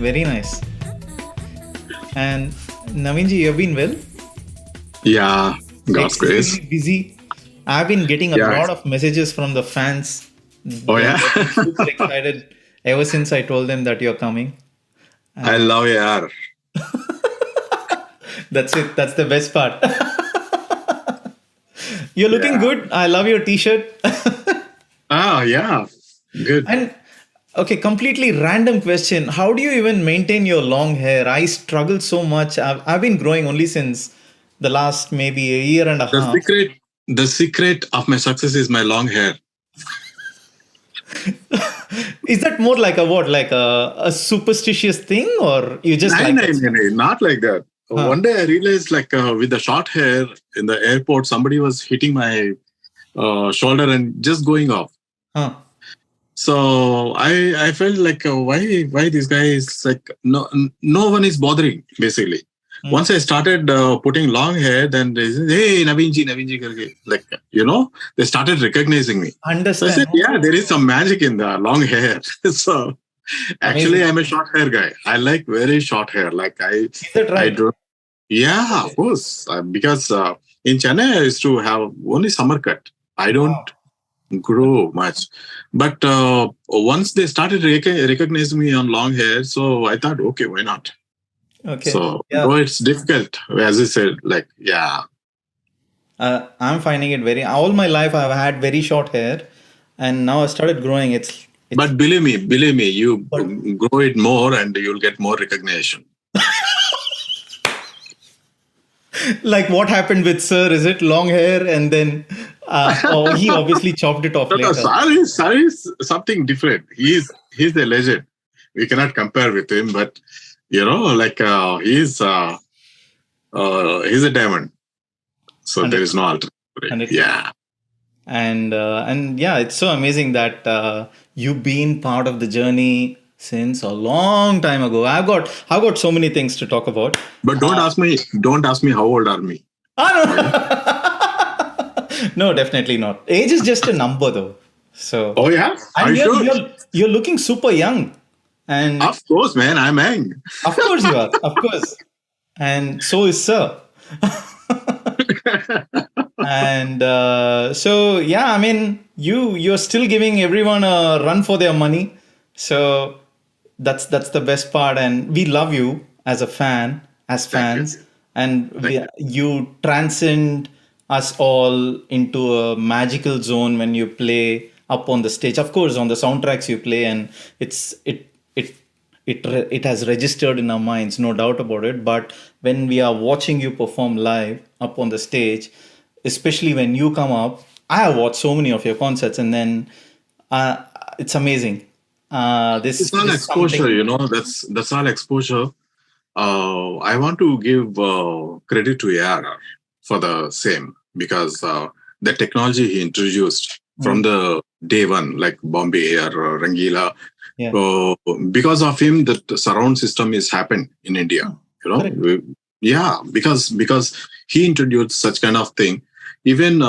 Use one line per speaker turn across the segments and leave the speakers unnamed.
Very nice. And Naveenji, you've been well?
Yeah, God's grace.
Extremely busy. I've been getting a
Yeah.
lot of messages from the fans.
Oh,
They've
yeah.
been super excited ever since I told them that you're coming.
I
And
love AR.
that's it. That's the best part. You're looking
Yeah.
good. I love your t-shirt.
Yeah. Good.
And okay, completely random question. How do you even maintain your long hair? I struggle so much. I've been growing only since the last maybe a year and a
The
half.
secret, the secret of my success is my long hair.
Is that more like a what? Like a superstitious thing, or you just
No,
like
no,
that
no,
stuff?
no, not like that.
Huh.
One day I realized, like, with the short hair in the airport, somebody was hitting my shoulder and just going off.
Huh.
So I felt like, why this guy is like, no one is bothering, basically.
Hmm.
Once I started putting long hair, then they said, hey, Naveenji, karke. Like, they started recognizing me. So I
Understand.
said, yeah, there is some magic in the long hair. So actually,
Amazing.
I'm a short hair guy. I like very short hair. Like
Is that
I
right?
do. Yeah, of course. Because in Chennai, I used to have only summer cut. I don't
Wow.
grow much. But once they started recognizing me on long hair, so I thought, okay, why not?
Okay.
So,
Yeah.
though it's difficult, as I said, like, yeah.
I'm finding it very. All my life, I've had very short hair, and now I started growing. It's.
But believe me, you
But
grow it more and you'll get more recognition.
like what happened with Sir? Is it long hair and then? Oh, he obviously chopped it off
No,
later.
Sari is something different. He's a legend. We cannot compare with him, but like he's a diamond. So there is
100%.
no alternative for it.
100%.
Yeah.
And yeah, it's so amazing that you've been part of the journey since a long time ago. I've got so many things to talk about.
But don't ask me how old are me.
No, definitely not. Age is just a number, though. So,
Oh yeah? Are
and
you sure?
you're looking super young, and
Of course, man. I'm young.
of course you are, of course, and so is Sir. And so yeah, I mean, you're still giving everyone a run for their money. So that's the best part, and we love you as a fan, as
Thank you.
fans, and
Thank you.
you transcend us all into a magical zone when you play up on the stage. Of course, on the soundtracks you play, and it it has registered in our minds, no doubt about it. But when we are watching you perform live up on the stage, especially when you come up, I have watched so many of your concerts, and then uh, it's amazing.
It's all
This
exposure,
something.
That's all exposure. I want to give credit to ARR for the same because the technology he introduced from
Mm,
the day one, like Bombay or Rangila,
yeah.
because of him, the surround system is happened in India.
Oh,
You know,
correct.
yeah, because he introduced such kind of thing. Even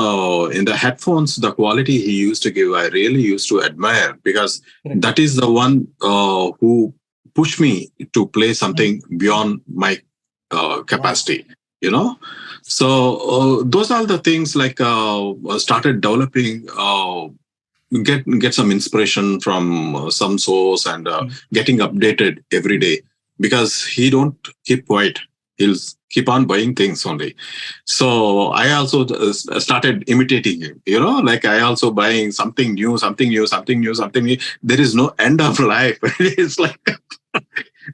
in the headphones, the quality he used to give, I really used to admire because
Correct.
that is the one who pushed me to play
Mm,
something beyond my
wow.
capacity. You know, so those are the things like started developing. Get some inspiration from some source and
Mm,
getting updated every day because he don't keep quiet. He'll keep on buying things only. So I also started imitating him. Like I also buying something new, something new, something new, something new. There is no end of life. It's like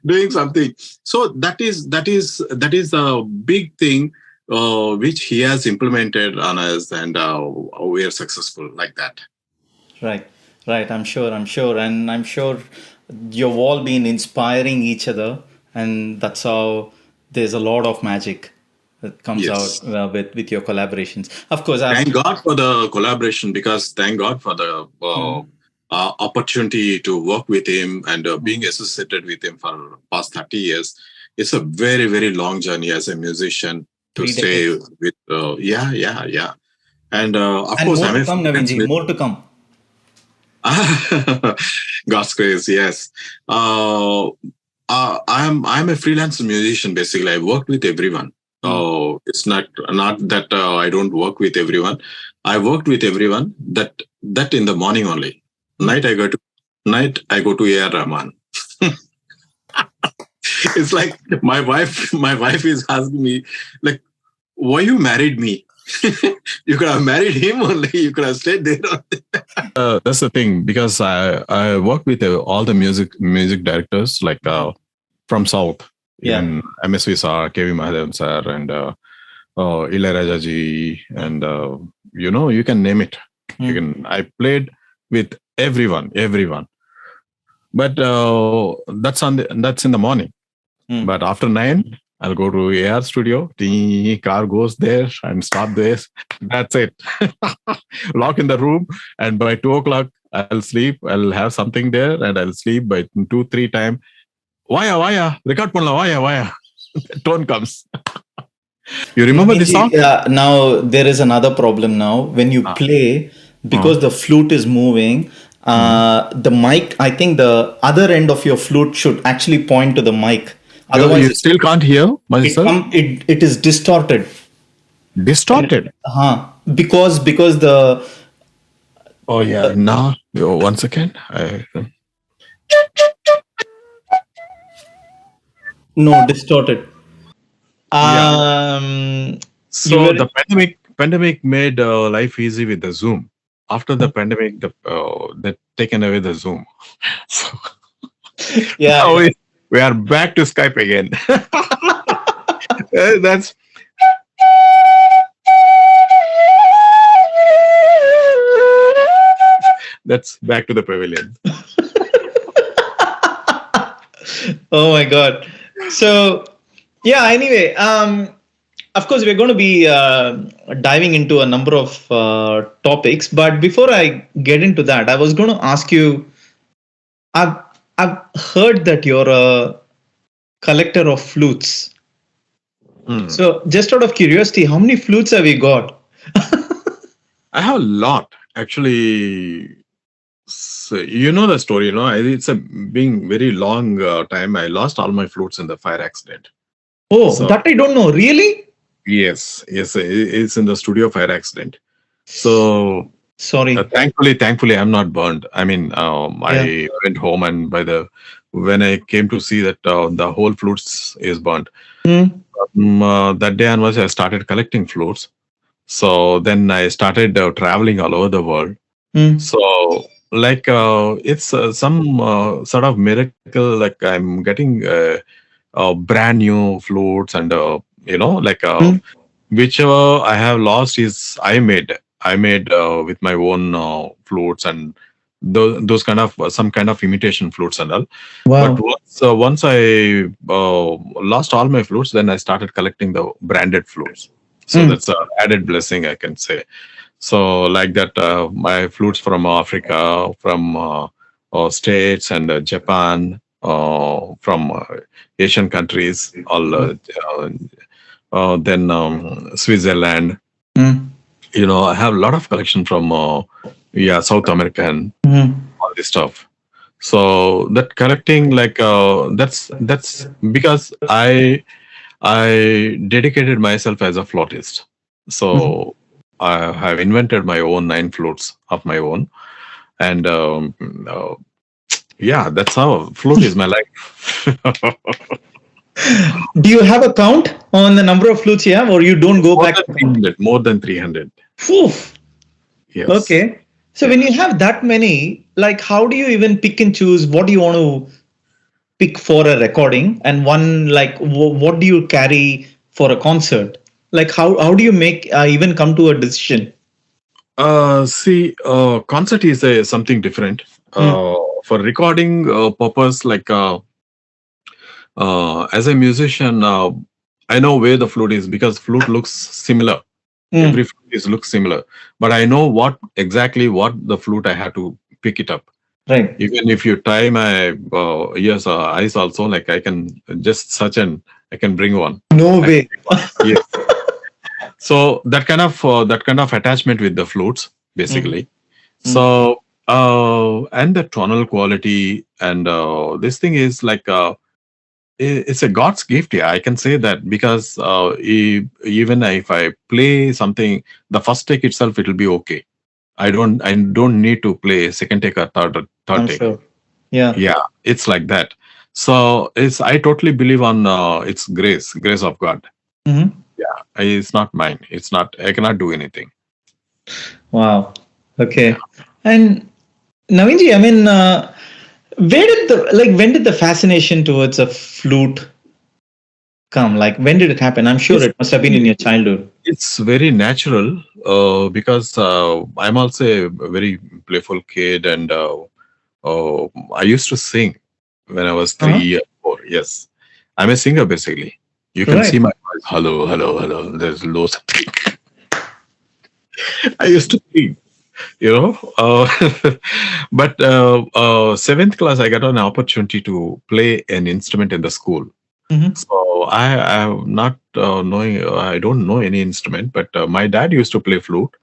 doing something. So that is a big thing which he has implemented on us, and we are successful like that.
right. Right. I'm sure, and I'm sure you've all been inspiring each other, and that's how there's a lot of magic that comes out
Yes.
with your collaborations. Of course, I've.
Thank God for the collaboration because thank God for the
Mm,
opportunity to work with him and being
mm,
associated with him for past 30 years. It's a very, very long journey as a musician to
three
stay
decades,
with, yeah. And of
and
course,
more
I'm
to
a
come,
freelance
Navinji. More to come.
God's grace, yes. Uh, I'm a freelance musician basically. I worked with everyone. So it's not that I don't work with everyone. I worked with everyone. That in the morning only. Night I go to A.R.Rahman. It's like my wife is asking me like, why you married me? You could have married him only. You could have stayed there.
That's the thing because I work with all the music directors like from South,
Yeah.
even MSV sir, KV Mahadevan sir, and Ilayaraja ji, and you can name it. You can. I played with everyone. But that's in the morning. But after 9, I'll go to AR studio. The car goes there and stop there. That's it. Lock in the room, and by 2 o'clock I'll sleep. I'll have something there, and I'll sleep by 2-3 time. Vaya, record panla, vaya. Tone comes. You remember this song?
Yeah. Now there is another problem. Now when you play, because the flute is moving, the mic. I think the other end of your flute should actually point to the mic. Otherwise,
You still can't hear myself.
it is distorted.
Distorted.
Because the
Oh yeah. Now, one second.
no distorted.
So the pandemic made life easy with the Zoom. After the pandemic, they taken away the Zoom. So
Yeah.
now we are back to Skype again. That's back to the pavilion.
Oh my God. So yeah. Anyway, of course, we're going to be diving into a number of topics. But before I get into that, I was going to ask you. I've heard that you're a collector of flutes. So, just out of curiosity, how many flutes have you got?
I have a lot actually. So, you know the story, it's a being very long time. I lost all my flutes in the fire accident.
Oh, that I don't know. Really?
Yes, it's in the studio fire accident. So
sorry.
Thankfully, I'm not burned. I mean, I went home, and when I came to see that the whole flutes is burnt, that day onwards I started collecting flutes. So then I started traveling all over the world. So it's some sort of miracle. Like I'm getting brand new flutes, and whichever I have lost is I made with my own flutes, and those kind of some kind of imitation flutes and all.
Wow.
But once I lost all my flutes, then I started collecting the branded flutes. So that's an added blessing, I can say. So like that, my flutes from Africa, from states and Japan, from Asian countries, all then Switzerland. I have a lot of collection from South American, all this stuff. So that collecting, that's because I dedicated myself as a flautist. So I have invented my own 9 flutes of my own, and that's how flute is my life.
Do you have a count on the number of flutes you have, or you don't go back?
More than 300.
Oof.
Yes.
Okay. So when you have that many, how do you even pick and choose what do you want to pick for a recording, and one what do you carry for a concert? How do you make even come to a decision?
Concert is something different. For recording purpose, as a musician, I know where the flute is because flute looks similar. Every flute looks similar, but I know exactly what the flute I have to pick it up.
Right.
Even if you tie my ears or eyes also, I can just search and I can bring one.
No way.
Yes. So that kind of attachment with the flutes, basically. So and the tonal quality, and this thing is it's a God's gift. Yeah, I can say that because even if I play something, the first take itself, it'll be okay. I don't need to play second take or third
I'm
take.
sure. Yeah.
Yeah, it's like that. So it's I totally believe on it's grace of God.
Hmm.
Yeah, it's not mine. It's not. I cannot do anything.
Wow.
Yeah.
Okay. And Naveenji, I mean, where did the like when did the fascination towards a flute come? Like when did it happen? I'm sure
It's
it must have been in your childhood.
it's very natural because I'm also a very playful kid, and I used to sing when I was
Uh-huh.
3 or 4. Yes, I'm a singer basically. You can see
Right.
my voice. Hello, hello, hello. There's low something. I used to sing, you know. But seventh class, I got an opportunity to play an instrument in the school.
Hmm.
So I am not knowing. I don't know any instrument, but my dad used to play flute.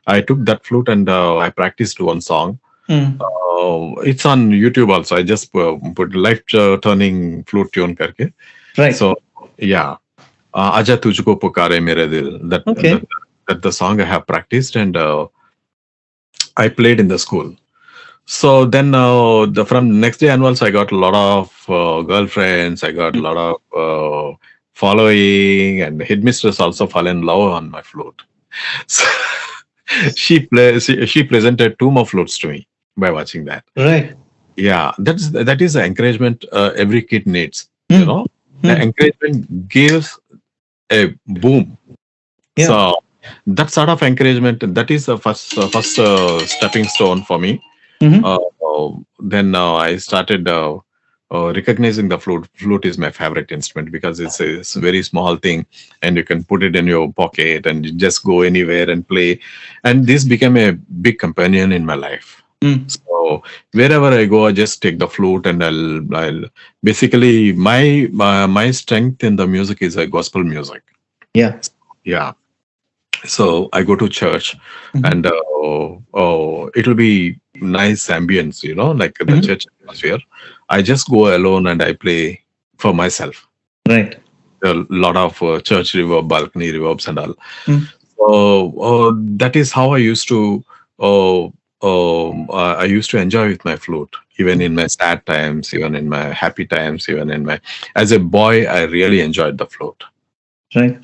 I took that flute and I practiced one song.
Mm.
It's on YouTube also. I just put life turning flute tune karke.
Right.
So yeah, Aja Tujhko Pukare Mere Dil.
Okay.
That the song I have practiced and I played in the school. So then from next day onwards, I got a lot of girlfriends. I got a lot of following, and headmistress also fell in love on my flute. So she presented two more flutes to me by watching that.
Right.
Yeah, that is the encouragement every kid needs. You
Mm.
know, the
Mm.
encouragement gives a boom.
Yeah.
So that sort of encouragement, that is the first stepping stone for me.
Hmm.
Then I started recognizing the flute. Flute is my favorite instrument because it's a very small thing, and you can put it in your pocket and you just go anywhere and play. And this became a big companion in my life.
Mm.
So wherever I go, I just take the flute, and I'll basically my strength in the music is a gospel music.
Yeah.
Yeah, so I go to church,
Hmm.
and it'll be nice ambience, like the
Hmm.
church atmosphere. I just go alone and I play for myself.
Right.
A lot of church reverb, balcony reverbs, and all.
Mm.
So that is how I used to. I used to enjoy with my flute, even in my sad times, even in my happy times, even in my. As a boy, I really enjoyed the flute.
Right.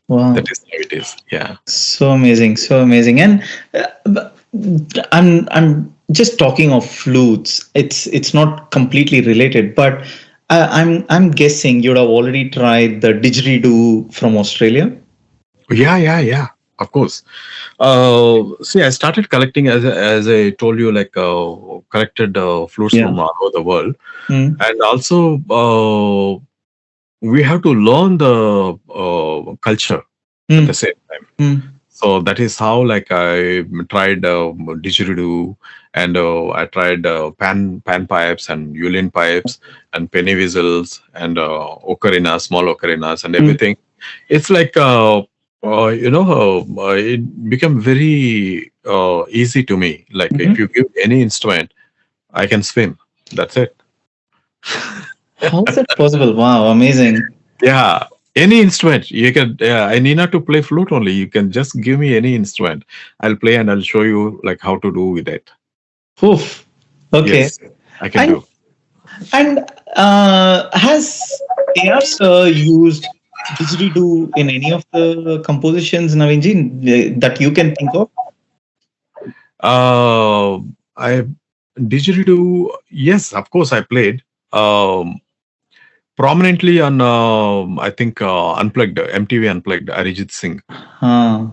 Wow.
That is how it is. Yeah.
So amazing. So amazing. And I'm just talking of flutes. It's not completely related, but I'm guessing you'd have already tried the didgeridoo from Australia.
Yeah. Of course. See, I started collecting as I told you, like collected flutes
Yeah.
from all over the world,
Mm.
and also we have to learn the culture at the
Mm.
same time.
Mm.
So that is how, like, I tried didgeridoo, and I tried pan pipes and uilleann pipes and penny whistles and ocarinas, small ocarinas, and
Mm.
everything. It's like it became very easy to me. Like if
Mhm.
you give any instrument, I can swim. That's it.
How is that possible? Wow, amazing.
Yeah, any instrument you can. Yeah, I need not to play flute only. You can just give me any instrument. I'll play and I'll show you like how to do with it.
Oof. Okay.
Yes, I can
And
do.
has AR sir used didgeridoo in any of the compositions, Naveenji, that you can think of?
I didgeridoo. Yes, of course, I played prominently on. I think Unplugged, MTV Unplugged, Arijit Singh.
Ah,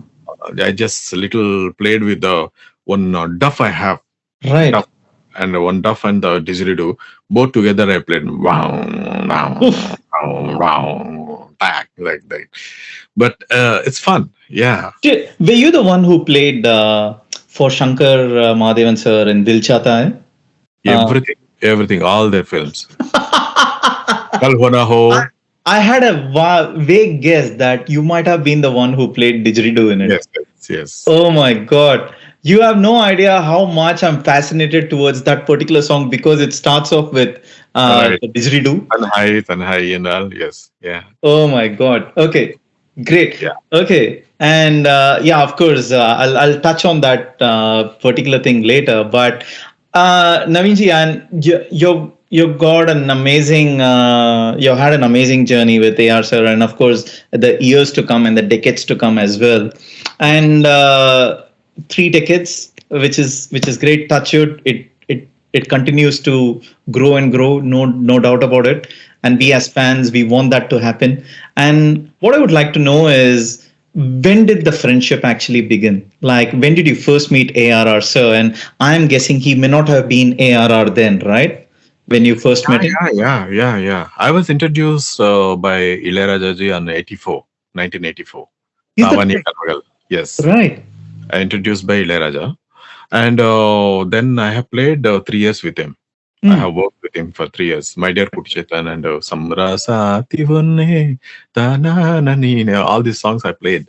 I just little played with the one duff I have,
right.
duff, and one duff and the didgeridoo. Both together, I played wow, wow,
Oof.
wow, wow, back like that. But it's fun. Yeah,
Were you the one who played for Shankar Mahadevan sir in Dil Chahta Hai? Uh,
everything, all their films. Kal Ho Na Ho.
I had a vague guess that you might have been the one who played didgeridoo in it.
Yes.
Oh my God. You have no idea how much I'm fascinated towards that particular song because it starts off with
Right.
the didgeridoo.
Tanhai and all. Yes. Yeah.
Oh my God. Okay, great.
Yeah.
Okay, and yeah, of course, I'll touch on that particular thing later. But Naveenji, and you got an amazing, you had an amazing journey with AR sir, and of course, the years to come and the decades to come as well. And 3 decades, which is great. Touch wood. It continues to grow and grow. No doubt about it. And we as fans, we want that to happen. And what I would like to know is, when did the friendship actually begin? Like, when did you first meet ARR sir? And I'm guessing he may not have been ARR then, right? When you first met him.
Yeah. I was introduced by Ilayaraja ji on 1984.
Is that
1 year
right?
ago. Yes.
Right.
I introduced by Ilayaraja. And then I have played 3 years with him. I
Hmm.
have worked with him for 3 years. My dear Putichetan and Samrasa Tivune, Tananani, all these songs I played.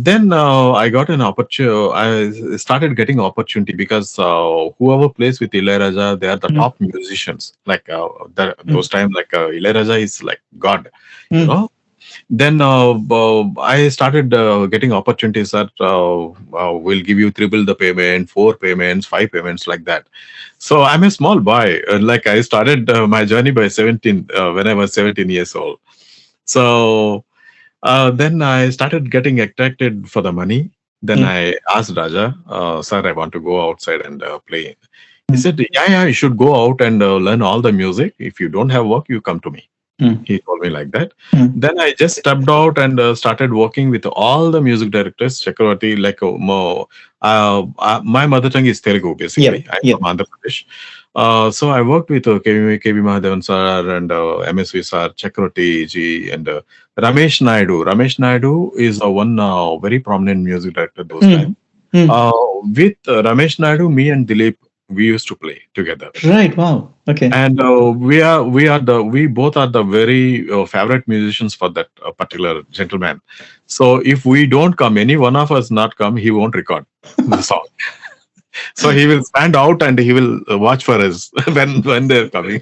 Then I got an opportunity. I started getting opportunity because whoever plays with Ilayaraja, they are the
Hmm.
top musicians. Like
Hmm.
those times, like Ilayaraja is like God, you
Hmm.
know. Then I started getting opportunities that will give you triple the payment, 4 payments, 5 payments, like that. So I'm a small boy. Like I started my journey by 17 when I was 17 years old. So then I started getting attracted for the money. Then
Hmm.
I asked Raja, sir, I want to go outside and play. He
Hmm.
said, yeah, you should go out and learn all the music. If you don't have work, you come to me.
Hmm.
He told me like that.
Hmm.
Then I just stepped out and started working with all the music directors. Chakravarti, like my mother tongue is Telugu,
Yeah.
basically. I'm
Yeah.
from Andhra Pradesh. So I worked with KB Mahadevan sir and MSV sir, Chakravarti ji, and Ramesh Naidu. Ramesh Naidu is one very prominent music director those
Hmm.
times.
Hmm.
Uh, with Ramesh Naidu, me and Dilip, we used to play together.
Right. Wow. Okay.
And we both are the very favorite musicians for that particular gentleman. So if we don't come, any one of us not come, he won't record the song. So he will stand out and he will watch for us when they're coming.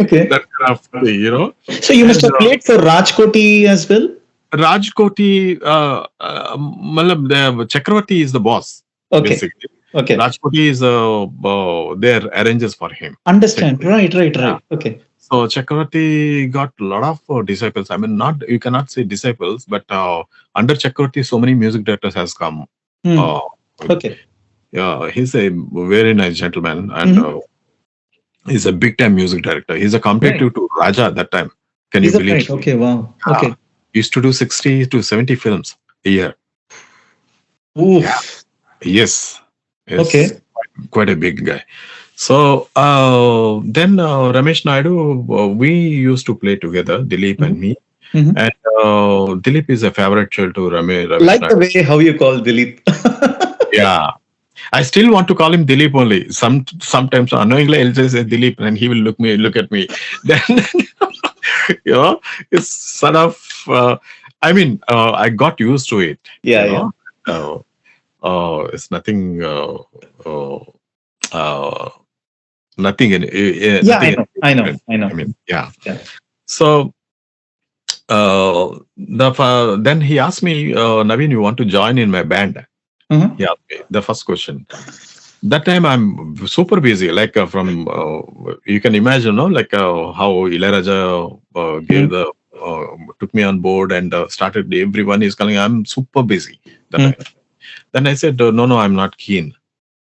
Okay.
That kind of thing,
So you must
And
have played for Rajkoti as well.
Rajkoti, matlab, the Chakravarti is the boss,
Okay.
basically.
Okay.
Rajkoti is their arrangers for him.
Understand. Right. Right.
Yeah.
Right. Okay.
So Chakravarti got a lot of disciples. I mean, not you cannot say disciples, but under Chakravarti, so many music directors has come.
Hmm.
Uh,
Okay.
yeah, he's a very nice gentleman, and
Mhm.
he's a big time music director. He's a
Right.
competitive to Raja at that time. Can you
Is that
believe?
right? Okay. Wow.
Yeah.
Okay.
He used to do 60 to 70 films a year.
Oof.
Yeah. Yes. Yes.
Okay.
Quite a big guy. So then Ramesh Naidu, we used to play together, Dilip and me.
Mhm.
And Dilip is a favorite child to Ramesh
Like the
Naidu.
way how you call Dilip.
Yeah. I still want to call him Dilip only. Sometimes unknowingly I'll just say Dilip and he will look at me. Then it's sort of I got used to it.
Yeah.
You
Yeah.
know. It's nothing nothing in
Yeah.
nothing
I know.
different.
I know.
I mean, yeah.
Yeah.
So then he asked me, Naveen, you want to join in my band?
Mhm.
He asked me the first question. That time I'm super busy. Like from you can imagine, no, like how Ilayaraja gave
Mm.
the took me on board and started. Everyone is calling. I'm super busy that
Mm.
time. Then I said, no, I'm not keen.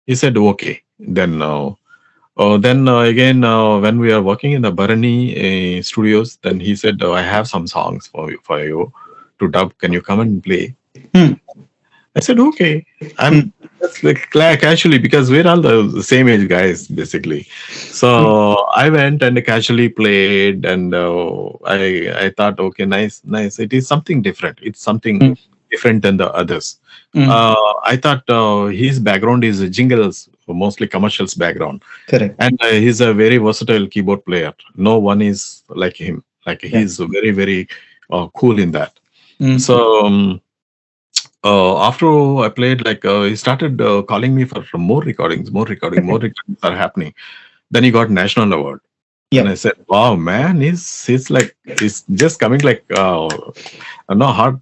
He said, okay. Then again, when we are working in the Bharani studios, then he said, I have some songs for you to dub. Can you come and play?
Hmm.
I said, okay. I'm just like casually because we're all the same age guys, basically. So I went and casually played, and I thought, okay, nice. It is something different. It's something
Hmm.
different than the others.
Hmm.
I thought his background is jingles, mostly commercials background,
Correct.
and he's a very versatile keyboard player. No one is like him. Like
Yeah.
he's very, very cool in that.
Mm.
So after I played, like he started calling me for more recordings are happening. Then he got national award. And I said, "Wow, man, he's just coming like no hot.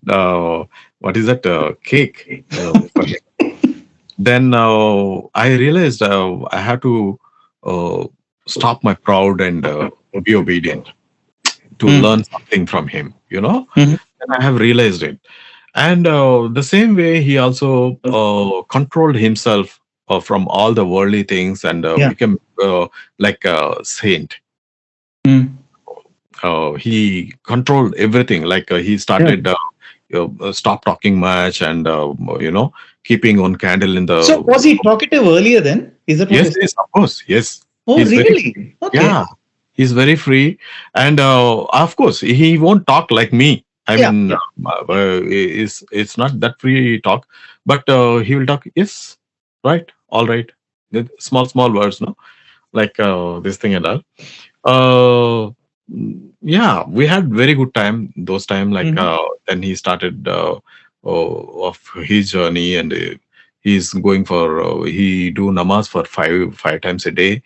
What is that cake?" For him. Then I realized I had to uh, stop my proud and be obedient to learn something from him.
Mhm.
And I have realized it. And the same way, he also controlled himself from all the worldly things and became like a saint.
Mm.
He controlled everything. Like he started stop talking much and keeping one candle in
So
the.
was he talkative earlier then? Is that what
Yes,
you're saying?
yes, of course, yes.
Oh,
He's very
really? Okay.
yeah. He's very free, and of course, he won't talk like me. I
Yeah.
mean, it's not that free talk, but he will talk. Yes, right, all right. Small words, no, like this thing and all. Yeah, we had very good time those time. Like
Mhm.
then he started of his journey, and he's going for he do namaz for five times a day.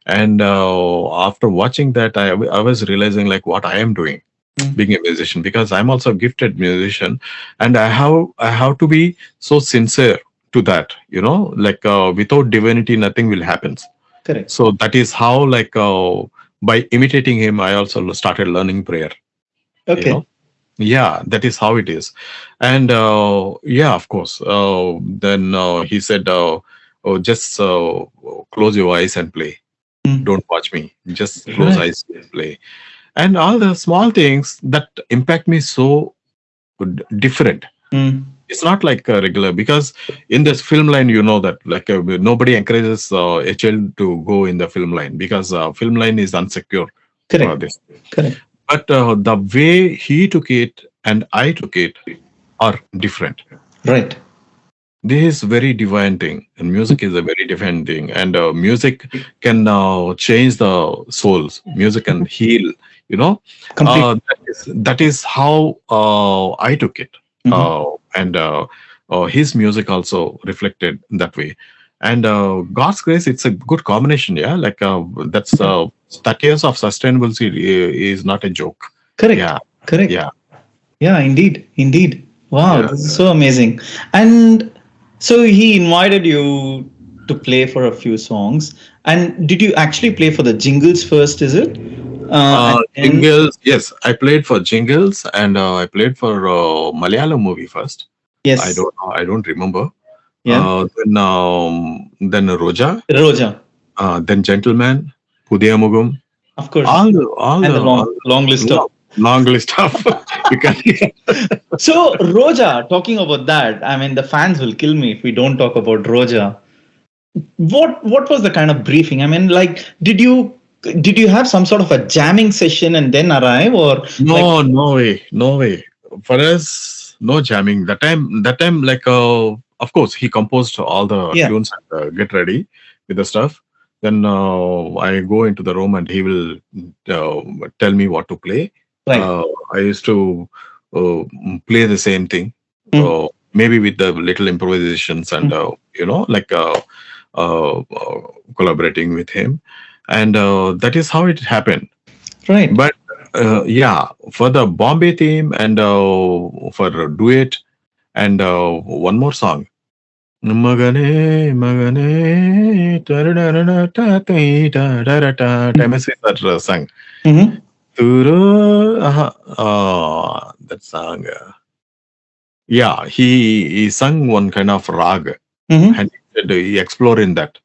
And after watching that, I was realizing like what I am doing,
Mm.
being a musician, because I'm also a gifted musician, and I have to be so sincere to that. Like without divinity, nothing will happen.
Correct.
So that is how, like, by imitating him, I also started learning prayer. You
Okay.
know, yeah, that is how it is. And yeah, of course. Then he said, "Oh, just close your eyes and play.
Mm.
Don't watch me. Just close
Right.
eyes and play." And all the small things that impact me so different.
Mm.
It's not like regular, because in this film line, that like nobody encourages a child to go in the film line, because film line is unsecure.
Correct.
This,
Correct.
but the way he took it and I took it are different.
Right.
This is very divine thing, and music is a very divine thing, and music can change the souls. Music can heal.
Complete.
That is how I took it. And his music also reflected that way. And God's grace, it's a good combination. Yeah, like that's 30 years of sustainability is not a joke.
Correct.
Yeah,
Correct.
yeah,
Yeah, indeed. Indeed. Wow,
yeah.
this is so amazing. And so he invited you to play for a few songs. And did you actually play for the jingles first, is it? And then,
Jingles, yes, I played for Jingles, and I played for Malayalam movie first. I
yes.
don't remember.
Yeah.
Then Roja,
Roja,
then Gentleman, Pudiyamugam,
of course.
all
And the
the
long list of.
long list of you can.
So, Roja, talking about that, I mean, the fans will kill me if we don't talk about Roja. What was the kind of briefing? I mean, like, did you have some sort of a jamming session and then arrive, or like,
No way. For us, no jamming. That time, like, of course, he composed all the
yeah,
tunes and get ready with the stuff. Then I go into the room and he will tell me what to play.
right?
I used to play the same thing, maybe with the little improvisations and like uh, collaborating with him, and that is how it happened.
Right.
But yeah, for the Bombay theme and for duet and one more song. Magane, Magane, Timothy that song.
Mm-hmm.
That song. Yeah, he sung one kind of rag,
Mm-hmm.
and he explored in that.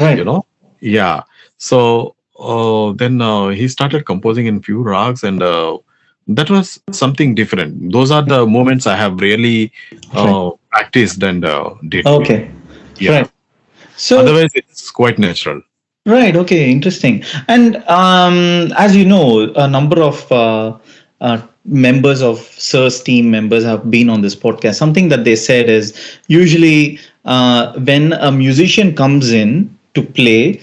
Right.
Yeah. So then he started composing in few rags, and that was something different. Those are the moments I have really practiced and did.
Okay.
Yeah.
Right. So,
Otherwise, it's quite natural.
right. Okay. Interesting. And as you know, a number of members of Sir's team members have been on this podcast. Something that they said is usually when a musician comes in to play,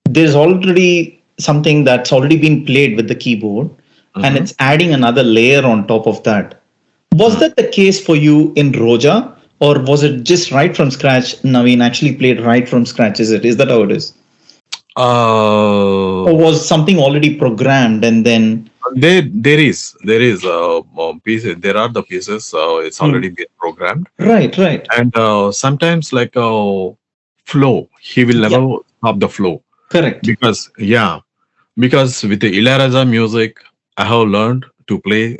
there's already something that's already been played with the keyboard, and it's adding another layer on top of that. Was that the case for you in Roja, or was it just right from scratch? Naveen actually played right from scratch. Is that how it is?
Uh,
or was something already programmed and then?
there is pieces. There are the pieces. It's
Hmm.
already been programmed,
Right, right.
and sometimes like flow. He will
Yeah,
never stop the flow
correct.
because because with the Ilayaraja music, I have learned to play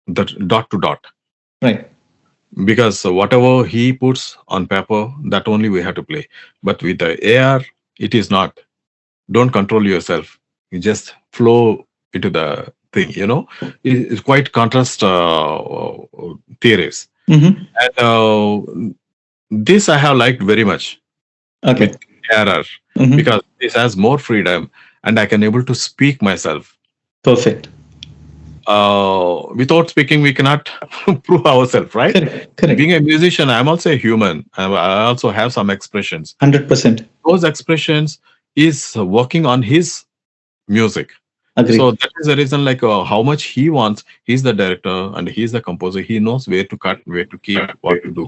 the dot to dot
Right.
because whatever he puts on paper, that only we have to play. But with the AR, it is not. Don't control yourself. You just flow into the thing. It's quite contrast theories,
Mm-hmm.
and this I have liked very much with
Okay.
ARR
Mm-hmm.
because this has more freedom and I can able to speak myself.
Perfect.
Without speaking, we cannot prove ourselves, right?
Correct. Correct.
Being a musician, I'm also a human. I also have some expressions.
100%.
Those expressions is working on his music. So
Agree.
that is the reason, like how much he wants. He's the director and he's the composer. He knows where to cut, where to keep, what to do.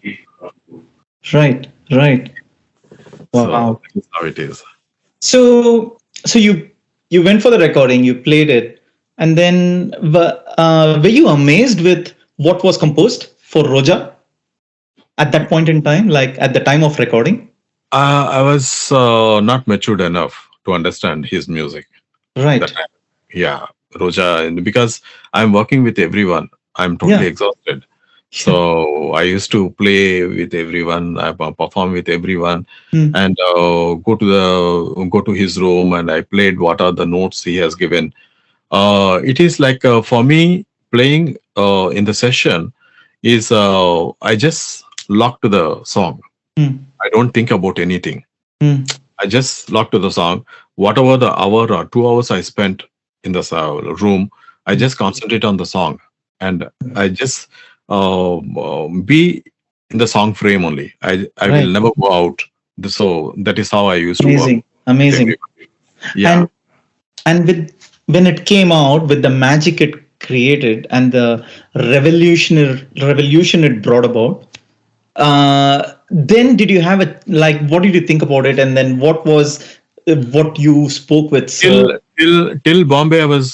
Right. Right.
So
Wow.
that is how it is.
So you went for the recording, you played it, and then were you amazed with what was composed for Roja at that point in time, like at the time of recording?
I was not matured enough to understand his music. That
Right.
time. Yeah, Roja, and because I'm working with everyone, I'm totally
Yeah.
exhausted. So I used to play with everyone, I perform with everyone,
Hmm.
and go to his room, and I played what are the notes he has given. It is like for me playing in the session is I just lock to the song.
Hmm.
I don't think about anything.
Hmm.
I just lock to the song. Whatever the hour or 2 hours I spent in the room, I
Hmm.
just concentrate on the song, and I just be in the song frame only. I will
Right.
never go out. So that is how I used to work
Amazing.
with
Amazing.
everyone. Yeah.
And with when it came out with the magic it created and the revolution it brought about, then did you have a like what did you think about it, and then what was what you spoke with
till
sir?
till Bombay, I was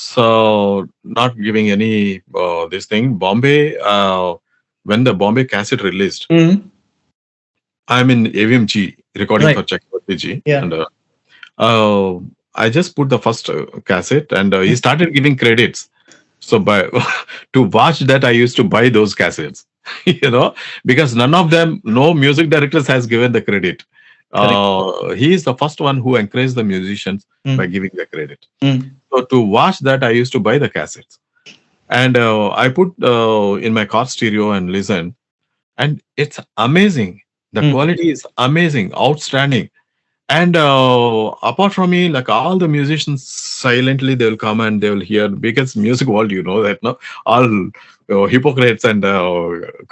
not giving any this thing. Bombay, when the Bombay cassette released,
Mhm.
I'm in AVMG recording
Right.
for Chakravarti ji,
Yeah.
and uh, I just put the first cassette, and he started giving credits. So by to watch that, I used to buy those cassettes, because none of them, no music directors has given the credit.
Correct.
He is the first one who encouraged the musicians by
Mm.
giving the credit.
Mm.
So to watch that, I used to buy the cassettes, and I put in my car stereo and listen, and it's amazing. The
Mm.
quality is amazing, outstanding. And apart from me, like all the musicians silently they will come and they will hear because music world, that no, all hypocrites and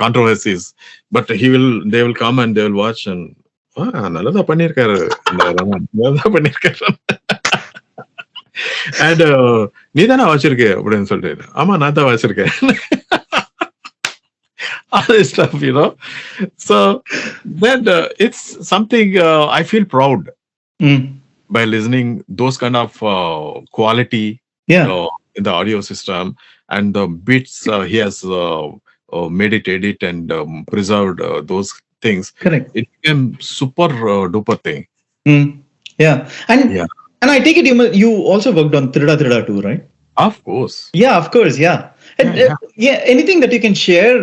controversies. But they will come and they will watch and நல்லதா பண்ணிருக்காரு இந்த ரமன் நல்லதா பண்ணிருக்காரு and நீ தானே வச்சிருக்க அப்படின்னு சொல்லிட்டு ஆமா நான் தான் வச்சிருக்கேன் all this stuff. So then it's something I feel proud
Mm.
by listening those kind of quality
Yeah.
in the audio system, and the bits he has made it edit and preserved those things.
Correct.
It became super duper thing.
Mm. Yeah.
Yeah,
And I take it you also worked on Trida Trida too, right?
of course.
Yeah, of course. Yeah. And,
Yeah, yeah.
yeah. Anything that you can share,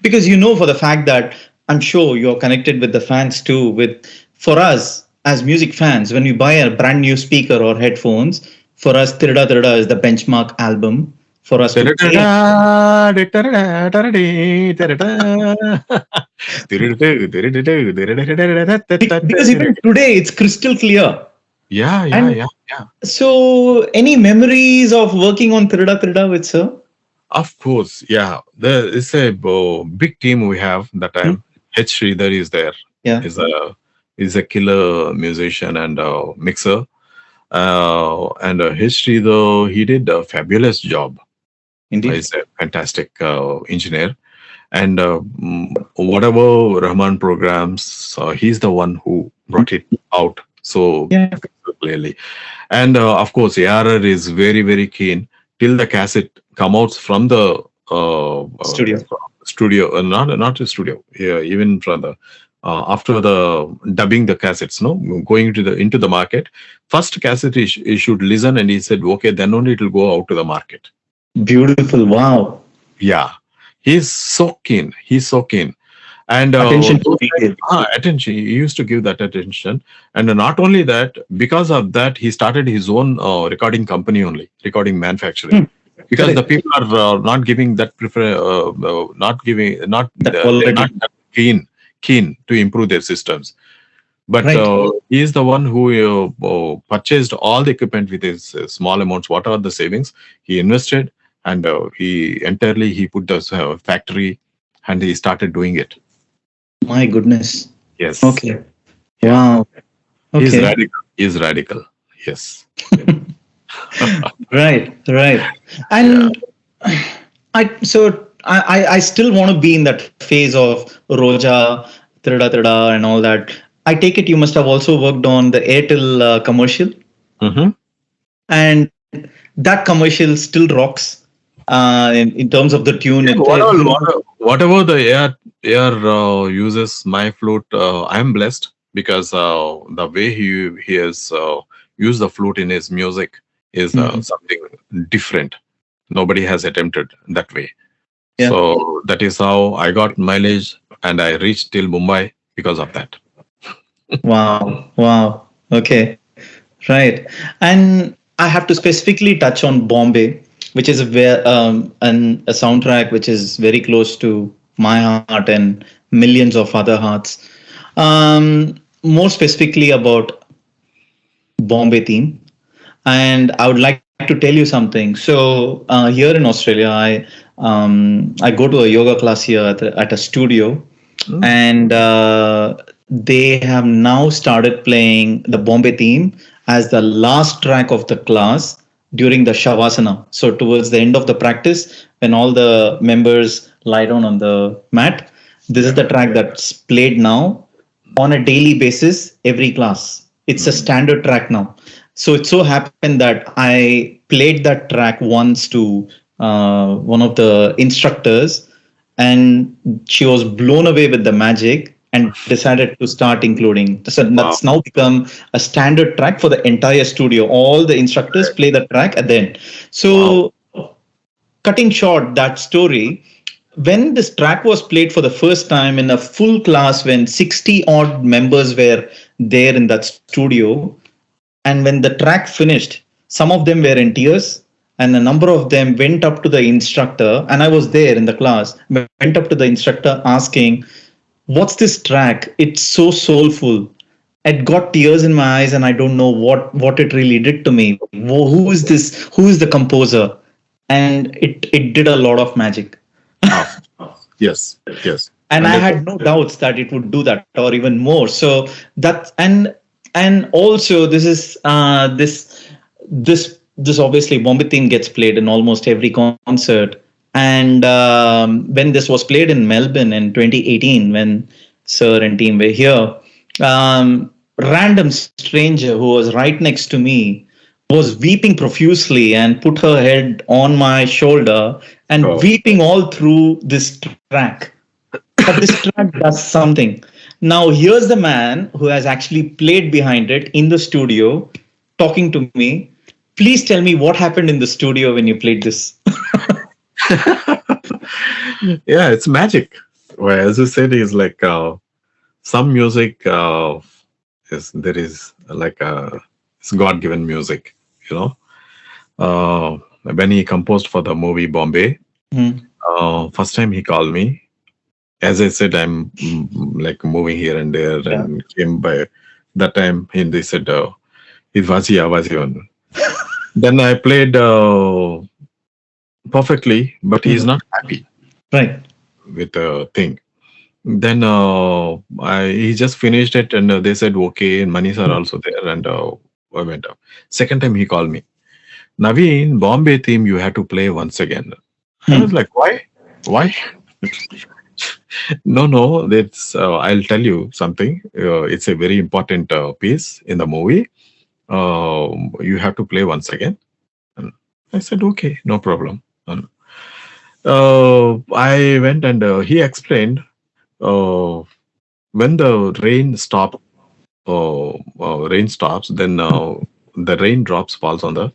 because you know for the fact that I'm sure you're connected with the fans too. With for us as music fans, when we buy a brand new speaker or headphones, for us, Tirda Tirda is the benchmark album for us to play. Because even today it's crystal clear.
Yeah, yeah,
And
yeah, yeah.
so, any memories of working on Tirda Tirda with sir?
Of course, yeah. There is a big team we have that
Hmm?
time. H. Sridhar is there.
Yeah.
Is a killer musician and mixer. And H. Sridhar, he did a fabulous job.
Indeed.
He's a fantastic engineer. And whatever Rahman programs, he's the one who brought it out so
Yeah.
clearly. And of course, ARR is very, very keen till the cassette come out from the
Studio.
studio, not the studio, yeah, even from the after the dubbing the cassettes, no, going into the market. First cassette he should listen, and he said, okay, then only it will go out to the market.
Beautiful. Wow.
Yeah, he's so keen. He's so keen. And
Attention to detail.
attention, he used to give that attention. And not only that, because of that, he started his own recording company only, recording manufacturing.
Hmm.
Because the
Correct.
people are not giving that not giving, not
The
they're not
quality.
that keen to improve their systems. But
Right.
he is the one who purchased all the equipment with his small amounts, whatever the savings he invested, and he put the factory, and he started doing it.
My goodness.
Yes.
Okay.
Yeah.
Wow.
He's
Okay.
radical. He's radical. Yes.
Right. Right.
Yeah.
And I still want to be in that phase of Roja, Trida Trida, and all that. I take it you must have also worked on the Airtel commercial,
Mm-hmm.
and that commercial still rocks. In terms of the tune,
Yeah,
it
whatever the air uses my flute, I am blessed because the way he has used the flute in his music is
Mhm.
something different. Nobody has attempted that way.
Yeah.
So that is how I got mileage, and I reached till Mumbai because of that.
Wow. Wow. Okay. Right. And I have to specifically touch on Bombay, which is a soundtrack which is very close to my heart and millions of other hearts. More specifically about Bombay theme. And I would like to tell you something. So here in Australia, I go to a yoga class here at a studio,
Mm.
and they have now started playing the Bombay theme as the last track of the class during the Shavasana. So towards the end of the practice, when all the members lie down on the mat, this is the track that's played now on a daily basis every class. It's a standard track now. So it so happened that I played that track once to one of the instructors, and she was blown away with the magic and decided to start including. So
Wow.
that's now become a standard track for the entire studio. All the instructors play the track at the end.
Wow.
So cutting short that story, when this track was played for the first time in a full class, when 60 odd members were there in that studio, and when the track finished, some of them were in tears, and a number of them went up to the instructor, and I was there in the class, went up to the instructor asking, "What's this track? It's so soulful. It got tears in my eyes, and I don't know what it really did to me. Who is this? Who is the composer?" And it did a lot of magic.
Wow. Yes. Yes.
And I
100%.
had no doubts that it would do that or even more. So that and also this is this obviously Bombay theme gets played in almost every concert. And when this was played in Melbourne in 2018, when Sir and team were here, random stranger who was right next to me was weeping profusely and put her head on my shoulder and
Oh.
weeping all through this track. But this track does something. Now, here's the man who has actually played behind it in the studio talking to me. Please tell me what happened in the studio when you played this.
Yeah, it's magic. Well, as you said, is like some music is there is like it's God given music, you know. When he composed for the movie Bombay,
Hmm.
first time he called me. As I said, I'm like moving here and there,
Yeah.
and came by that time. And they said, "It was on." Then I played perfectly, but he's not happy
Right.
with the thing. Then he just finished it, and they said, "Okay." And Manis are also there, and I went up. Second time he called me, Naveen, Bombay theme you have to play once again. I was like, why? Why? No. That's I'll tell you something. It's a very important piece in the movie. You have to play once again. And I said, okay, no problem. And, I went and he explained uh, when the rain stops, then the raindrops falls on the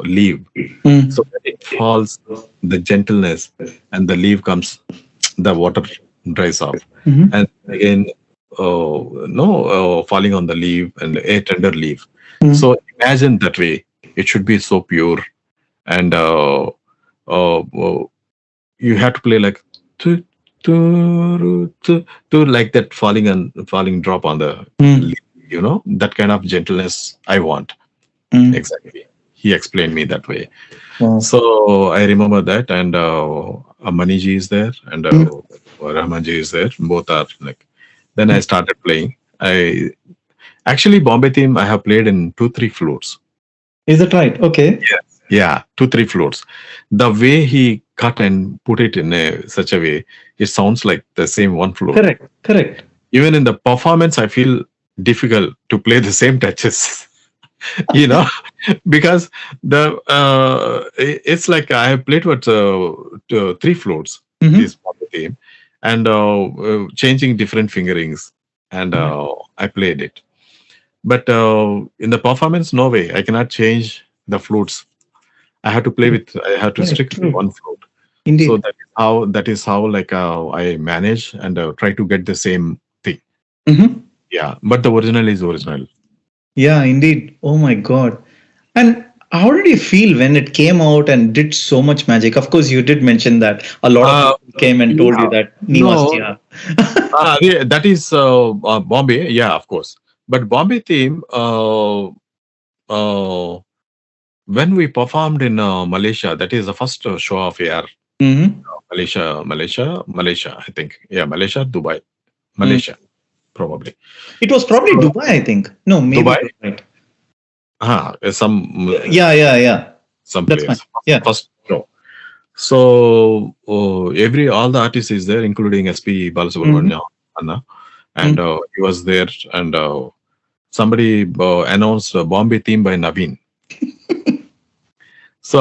leaf. So when it falls, the gentleness and the leaf comes, the water dries off, and again, no, falling on the leaf and a tender leaf. So imagine that way. It should be so pure, and you have to play like tu, like that falling drop on the leaf, that kind of gentleness I want. Exactly. He explained me that way.
Wow.
So I remember that, and Maniji is there, and Rahmanji is there. Both are like. Then I started playing. I actually Bombay theme I have played in 2-3 floors.
Is that right? Okay.
Yeah, 2-3 floors. The way he cut and put it in such a way, it sounds like the same one floor.
Correct.
Even in the performance, I feel difficult to play the same touches. you know because it's like I have played what 3 floors this theme, and changing different fingerings, and I played it, but in the performance, no way I cannot change the flutes. I have to stick to one flute.
Indeed.
So that is how like I manage and try to get the same thing. Yeah, but the original is original.
Yeah, indeed. Oh my God. And how did you feel when it came out and did so much magic? Of course, you did mention that a lot of people came and told you that
No.
yeah.
Yeah, that is Bombay. Yeah, of course. But Bombay theme, when we performed in Malaysia, that is the first show of AR. Malaysia, I think. Yeah, Malaysia, Dubai. Malaysia, probably.
It was probably Dubai, I think. No, maybe
Dubai?
right.
Yeah. Some
That's
place.
fine. Yeah.
First show. So all the artists is there, including SP Balasubramanya, Anna, and he was there, and somebody announced Bombay theme by Naveen. So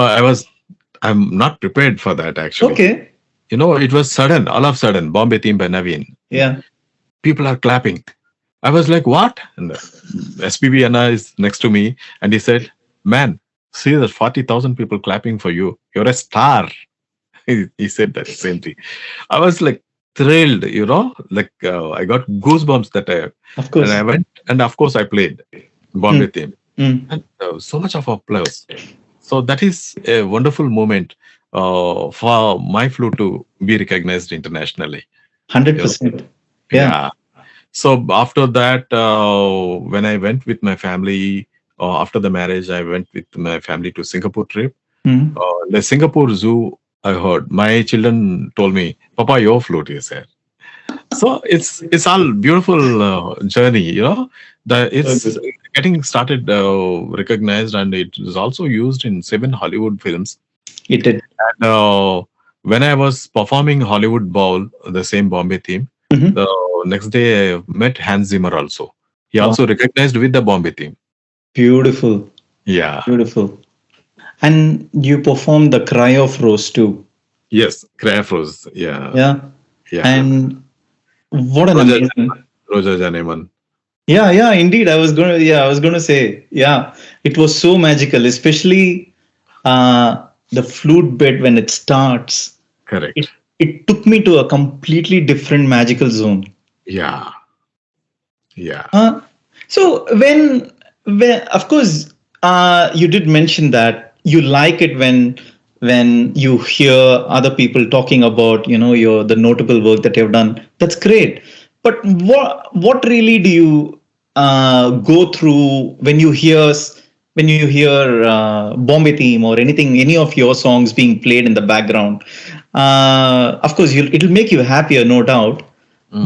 I'm not prepared for that actually.
Okay.
It was sudden, all of a sudden, Bombay theme by Naveen.
Yeah.
People are clapping. I was like, what? And SPB Anna is next to me, and he said, man, see there's 40,000 people clapping for you. You're a star. He said that same thing. I was like thrilled, like I got goosebumps that day.
Of course.
And I went, and of course I played Bombay theme. And so much of applause. So that is a wonderful moment for my flute to be recognized internationally.
100%.
Yeah. So after that, when I went with my family, after the marriage, I went with my family to Singapore trip. The Singapore Zoo, I heard my children told me, "Papa, your flute is here." So it's all beautiful journey, It's getting started recognized, and it is also used in 7 Hollywood films.
It did.
And when I was performing Hollywood Bowl, the same Bombay theme, the next day I met Hans Zimmer also. He also recognized with the Bombay theme.
Beautiful.
Yeah.
Beautiful. And you performed the Cry of Rose too.
Yes, Cry of Rose. Yeah.
Yeah. And what an amazing.
Roja Janeman.
Yeah, indeed. I was gonna say, it was so magical, especially the flute bit when it starts.
Correct.
It took me to a completely different magical zone.
Yeah.
So when of course you did mention that you like it when you hear other people talking about the notable work that you've done. That's great. But what really do you go through when you hear Bombay theme or any of your songs being played in the background? Of course, it'll make you happier, no doubt.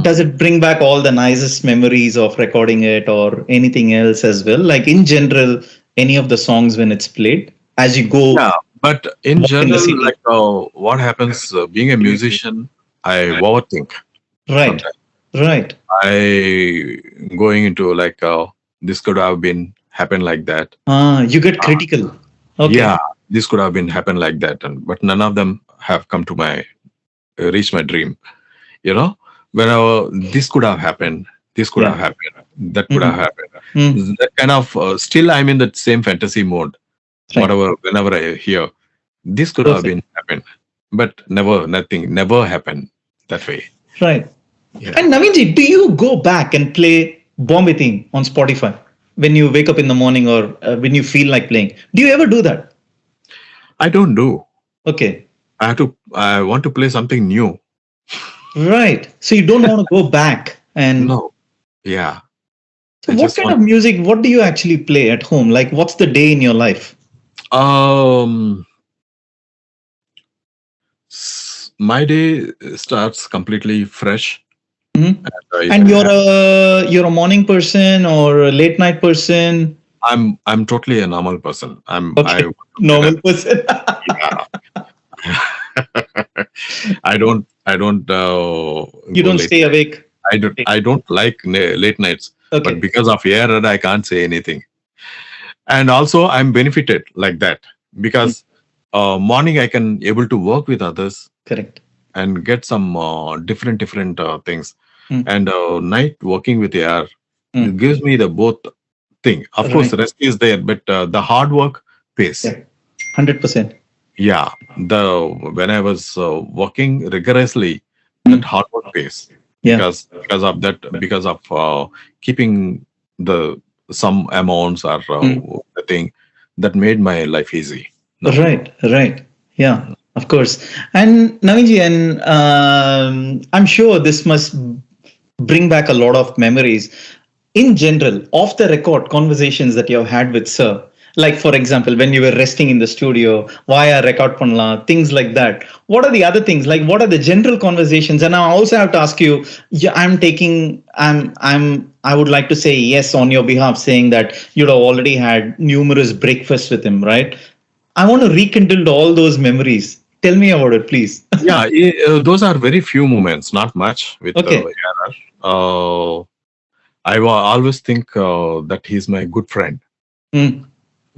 Does it bring back all the nicest memories of recording it or anything else as well? Like in general, any of the songs when it's played as you go?
Yeah, but in general, like what happens being a musician, I overthink
Right.
sometimes.
Right.
I going into like this could have been happened like that.
You get critical. Okay.
Yeah, this could have been happened like that, and but none of them have come to my reach my dream. You know, whenever this could have happened, this could have
Yeah.
happened, that could have happened.
Mm.
That kind of still I'm in that same fantasy mode.
Right.
Whatever, whenever I hear this could have
Perfect.
been happened, but never, nothing, never happened that way.
Right.
Yeah,
And Naveenji, do you go back and play Bombay theme on Spotify when you wake up in the morning or when you feel like playing? Do you ever do that?
I don't do.
Okay.
I have to. I want to play something new.
Right. So you don't want to go back. And
No. Yeah.
so
I
what
just
kind
want.
of music, what do you actually play at home? Like, what's the day in your life?
Um. My day starts completely fresh.
Mhm.
If
And
I
you're
have,
a morning person or a late night person?
I'm totally a normal person. I
Okay.
want to say that.
Normal person.
Yeah. I don't
You
go
don't
late.
stay awake.
I don't like late nights, but
Okay.
because of ARR, I can't say anything. And also, I'm benefited like that because morning I can able to work with others
Correct.
and get some different things.
Mm.
And night working with AR
Mm.
gives me the both thing. Of course,
Right.
the rest is there, but the hard work pays.
Yeah. 100%.
Yeah, the when I was working rigorously, that hard work pays
Yeah.
because of keeping the some amounts or the thing that made my life easy. No.
Right, right. Yeah, of course. And Naveenji, and I'm sure this must bring back a lot of memories. In general, off the record conversations that you have had with Sir, like for example, when you were resting in the studio, why record panla, things like that. What are the other things? Like, what are the general conversations? And I also have to ask you, yeah, I would like to say yes on your behalf, saying that you'd have already had numerous breakfasts with him, right? I want to rekindle all those memories. Tell me about it, please.
Yeah, those are very few moments, not much with
Okay.
ARR. Always think that he's my good friend,
Mm,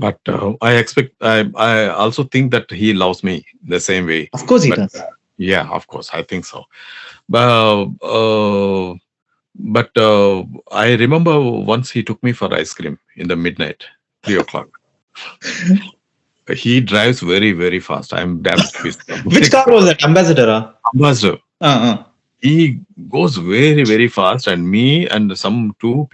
but I also think that he loves me the same way.
of course he
But
does.
yeah, of course, I think so. But I remember once he took me for ice cream in the midnight, 3 o'clock. He drives very, very fast. I'm damn pissed.
Which car was that? Ambassador?
Ambassador.
Uh-uh.
He goes very, very fast, and me and some other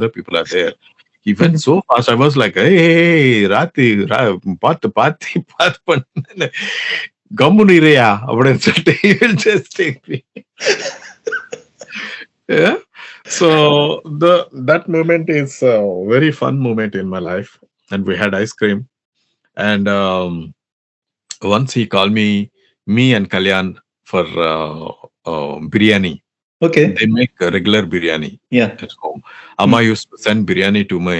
people are there. He went so fast. I was like, hey, Rati, Pati, Gamunireya. He will just take me. Yeah. So that moment is a very fun moment in my life, and we had ice cream. And once he called me and Kalyan for biryani.
Okay.
They make a regular biryani
Yeah.
at home. Amma used to send biryani to me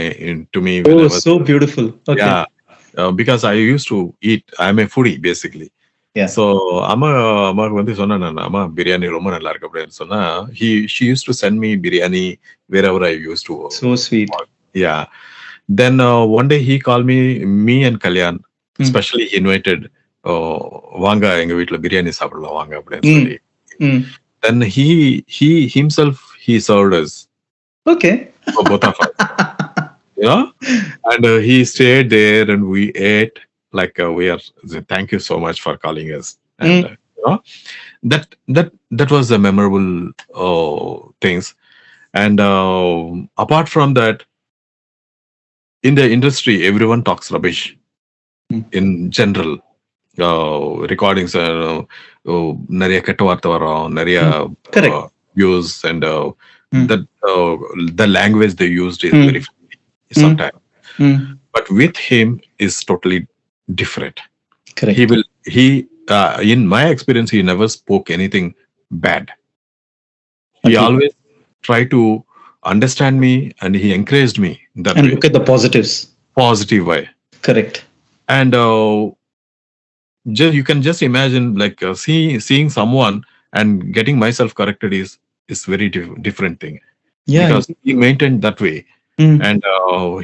when I
Oh,
was
so beautiful. Okay.
yeah, because I used to eat. I'm a foodie basically.
Yeah.
So Amma வந்து சொன்னா அம்மா பிரியாணி ரொம்ப நல்லா இருக்கு அப்படின்னு சொன்னா she used to send me biryani wherever I used to
So sweet.
yeah. Then one day he called me and Kalyan, especially he invited வாங்க எங்க வீட்ல பிரியாணி சாப்பிடலாம் வாங்க அப்படின்னு சொல்லி. Then he himself he served us.
Okay.
For both of us. Yeah. And he stayed there and we ate like we are thank you so much for calling us. And you know, that was the memorable things. And apart from that, in the industry everyone talks rubbish in general. Recordings நிறைய கெட்ட வார்த்தை வரும் நிறைய views and that the language they used is very funny sometimes. But with him is totally different.
Correct.
He in my experience he never spoke anything bad. He always tried to understand me and he encouraged me that
and
way.
Look at the positives.
Positive way.
Correct.
And you can just imagine like seeing someone and getting myself corrected is very different thing,
Yeah.
because he maintained that way.
Mm.
And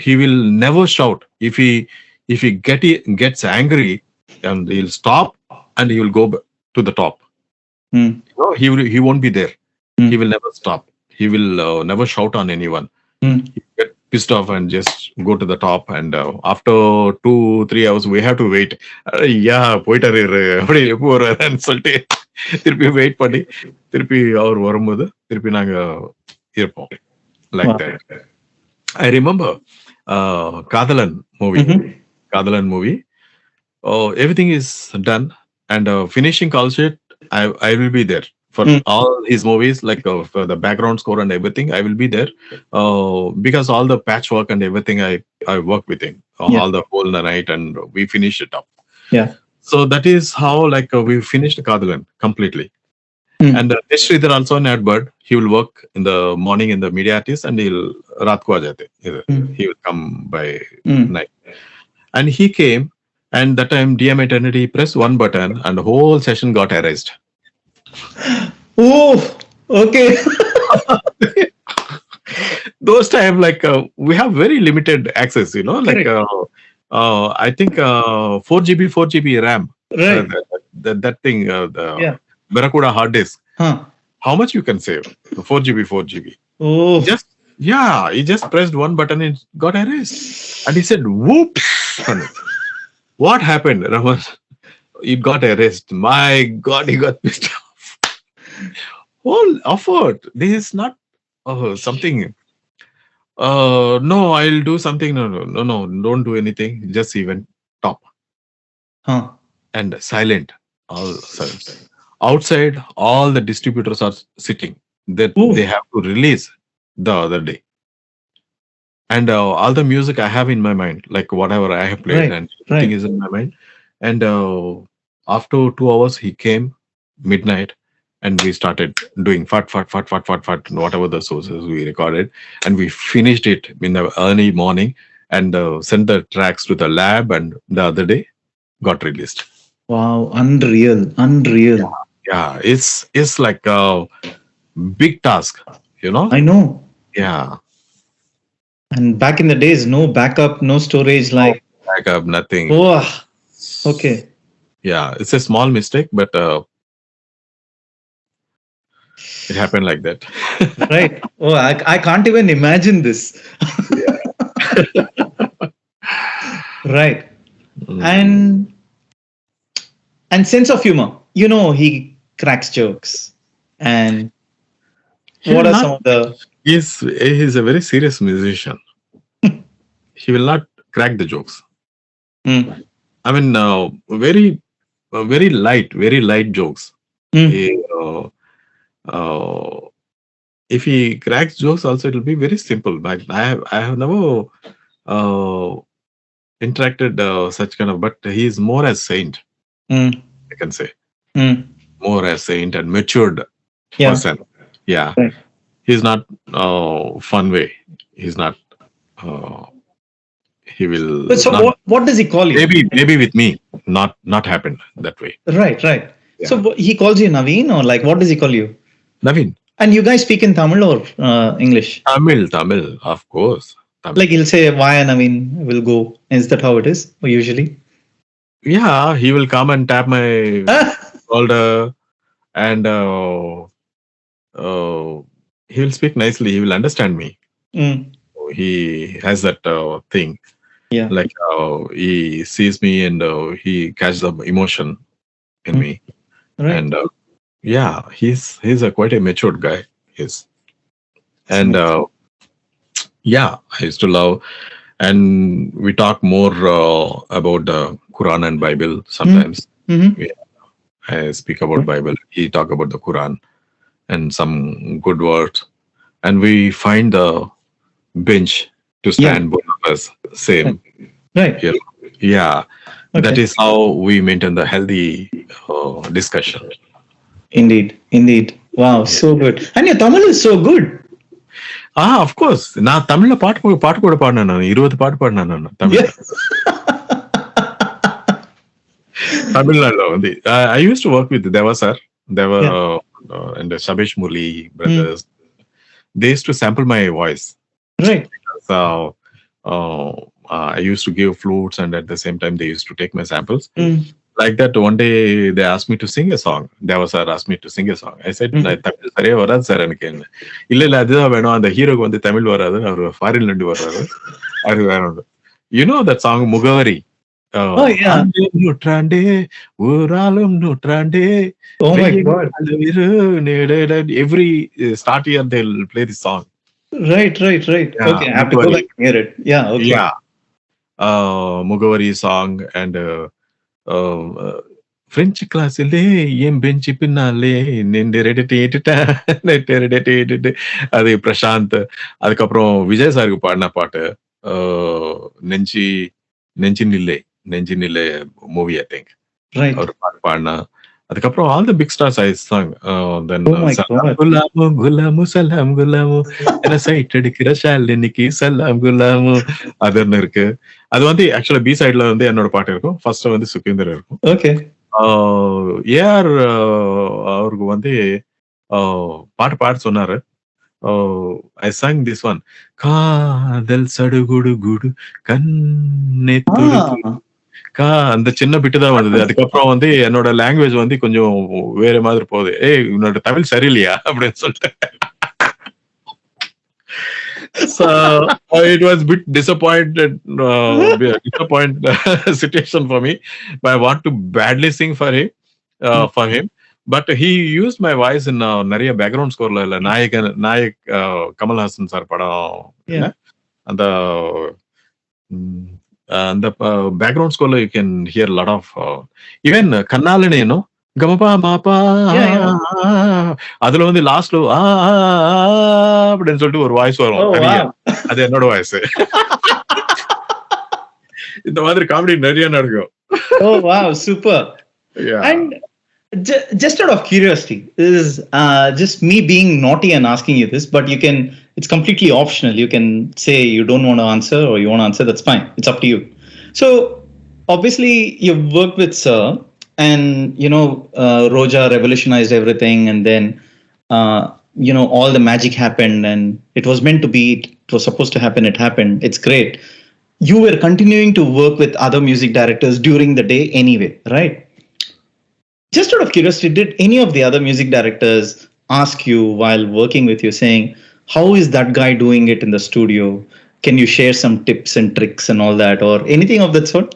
he will never shout. If he gets angry, and he'll stop and he will go to the top.
Mm.
No, he won't be there.
Mm.
He will never stop. He will never shout on anyone.
Mm.
He get pissed off and just go to the top. And after 2-3 hours, we have to wait. Yeah, போயிட்டாரு அப்படி எப்போ வர்றாருன்னு சொல்லிட்டு திருப்பி wait பண்ணி திருப்பி அவர் வரும்போது திருப்பி நாங்க இருப்போம். Like
Wow.
that. I remember Kadalan movie. Kadalan movie. Everything is done, and finishing call sheet, I will be there for all his movies, like for the background score and everything. I will be there because all the patchwork and everything, I work with him all the whole night, and we finish it up.
Yeah.
So that is how we finished Kadalan completely. And Sridhar also in Adbird, he will work in the morning in the media artist, and he'll raat ko aa jate. He will come by night. And he came, and that time DM Eternity pressed one button and the whole session got erased.
Oh, okay.
Those time, we have very limited access, I think 4GB RAM.
Right.
That thing, the Barracuda hard disk. How much you can save? 4GB.
Oh.
He just pressed one button and got erased. And he said, whoops. What happened, Rahman? It got erased. My God, he got pissed off. Whole effort. This is not something. No, I'll do something. No, don't do anything. Just even top. And silent. All silent. Outside, all the distributors are sitting. They have to release the other day. And all the music I have in my mind, like whatever I have played, and everything is in my mind. And after 2 hours, he came midnight, and we started doing fat, whatever the sources we recorded, and we finished it in the early morning, and sent the tracks to the lab, and the other day got released.
Wow, unreal.
Yeah, it's like a big task,
I know.
Yeah.
And back in the days, no backup, no storage, like
backup, nothing.
Oh, okay.
Yeah, it's a small mistake, but it happened like that.
Right. Oh, I can't even imagine this. Right. And sense of humor. He cracks jokes. And what are some of the...
He's a very serious musician. He will not crack the jokes. I mean, very light jokes. If he cracks jokes also, it will be very simple. But I have never interacted such kind of, but he is more as saint. I can say. More as saint and matured person. Yeah.
Right.
He's not fun way. He's not. He will.
But so
not,
what does he call you?
Maybe with me, not happened that way.
Right.
Yeah.
So he calls you Naveen, or like what does he call you?
Naveen.
And you guys speak in Tamil or English?
Tamil, of course. Tamil.
Like he'll say, "Vaya Naveen, will go." Is that how it is usually?
Yeah, he will come and tap my shoulder, and he will speak nicely. He will understand me. He has that thing.
Yeah.
Like he sees me and he catches the emotion in me.
Right.
And he's quite a matured guy. Yes. And I used to love. And we talk more about the Quran and Bible sometimes. I speak about Bible. He talk about the Quran and some good words. And we find the bench to stand both of us same.
Right.
Yeah. Okay. That is how we maintain the healthy discussion.
Indeed. Wow, so good. And your Tamil is so good.
Of course. நான் தமிழ்ல பாட்டு கூட பாடினேன். நான் 20 பாட்டு பாடினேன் நான் தமிழ்ல. தமிழ்நாடுல வந்து I used to work with Deva sir. Deva and the Shabesh Murli brothers, they used to sample my voice.
Right.
So I used to give flutes, and at the same time, they used to take my samples. Like that, one day they asked me to sing a song. Deva sir asked me to sing a song. I said, Tamil சரியா வராது sir எனக்கு. இல்ல அதுதான் வேணும். அந்த ஹீரோக்கு வந்து தமிழ் வராது. அவர் ஃபாரின்ல இருந்து வர்றாரு. அது வேணும். You know that song Mugawari?
Oh yeah.
நூற்றாண்டே ஊராலும் நூற்றாண்டே.
Oh my God.
Every start year they'll play this song.
Right.
Yeah,
Okay, I have to go back and hear it. Yeah. Okay.
Yeah. Mugawari song and French கிளாஸிலே என் பெஞ்சு பின்னாலே அது பிரசாந்த். அதுக்கப்புறம் விஜய் சாருக்கு பாடின பாட்டு நெஞ்சி நெஞ்சினில்லே movie I think அவர் பாட்டு பாடினா. அதுக்கப்புறம் all the big stars I sang. Then குலாமு சலாம் குலாமு என்ன சைட் அடிக்கிற ஷாலினிக்கு சலாம் குலாமு அதுன்னு இருக்கு. அது வந்து ஆக்சுவலா பி சைட்ல வந்து என்னோட பாட்டு இருக்கும். ஃபர்ஸ்ட் வந்து சுகேந்தர் இருக்கும்.
ஓகே.
ஏஆர் அவருக்கு வந்து பாட்டு பாட சொன்னாரு. I sang this one. காதல் சடுகுடு குடு கண்ணே அந்த சின்ன பிட்டு தான் வந்தது. அதுக்கப்புறம் வந்து என்னோட லாங்குவேஜ் வந்து கொஞ்சம் வேற மாதிரி போகுது. உன்னோட தமிழ் சரியில்லையா அப்படின்னு சொல்லிட்டு. So it was a bit disappointed situation for me, but I want to badly sing for him. But he used my voice in நிறைய பேக்ரவுண்ட் ஸ்கோர்ல இல்ல நாயக் கமல்ஹாசன் சார் படம் அந்த பேக்ரவுண்ட் ஸ்கோர்ல you can hear lot of even கண்ணாலனேனோ கமபா மாப்பா அதுல வந்து லாஸ்ட்ல அப்படின்னு சொல்லிட்டு ஒரு வாய்ஸ் வரும் தனியா. அது என்னோட வாய்ஸ். இந்த மாதிரி காமெடி நிறைய நடக்கும்.
Oh wow, super.
Yeah.
And just out of curiosity, this is just me being naughty and asking you this, but it's completely optional. You can say you don't want to answer or you want to answer, that's fine. It's up to you. So obviously you've worked with Sir, and Roja revolutionized everything, and then all the magic happened, and it was meant to be, it was supposed to happen, it happened. It's great. You were continuing to work with other music directors during the day anyway, right? Just out of curiosity, did any of the other music directors ask you while working with you, saying, how is that guy doing it in the studio? Can you share some tips and tricks and all that, or anything of that sort?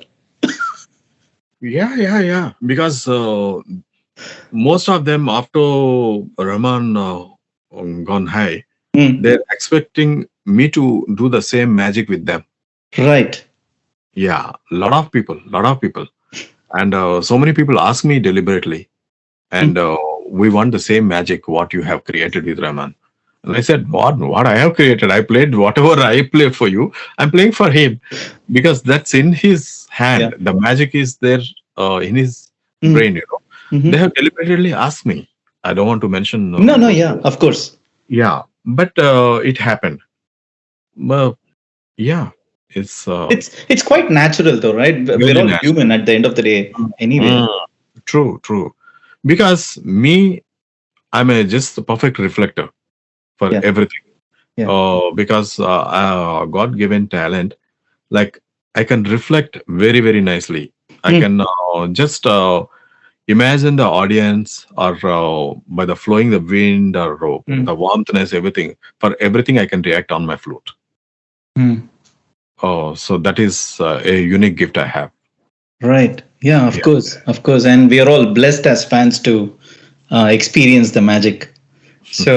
Yeah. Because most of them, after Rahman gone high, they're expecting me to do the same magic with them.
Right.
Yeah, lot of people. And so many people ask me deliberately, and we want the same magic what you have created with Rahman. And I said, what I have created, I played whatever I played for you, I'm playing for him, because that's in his hand. Yeah. The magic is there in his brain, They have deliberately asked me. I don't want to mention.
No, yeah, of course.
Yeah, but it happened. Yeah.
It's quite natural though, right? We're all human at the end of the day anyway.
True. Because me, I'm just a perfect reflector for everything. Yeah. Because God-given talent, like I can reflect very, very nicely. I can just imagine the audience, or by the flowing the wind, or the warmthness, everything. For everything, I can react on my flute. So that is a unique gift I have.
Right. Yeah, of course. And we are all blessed as fans to experience the magic. So,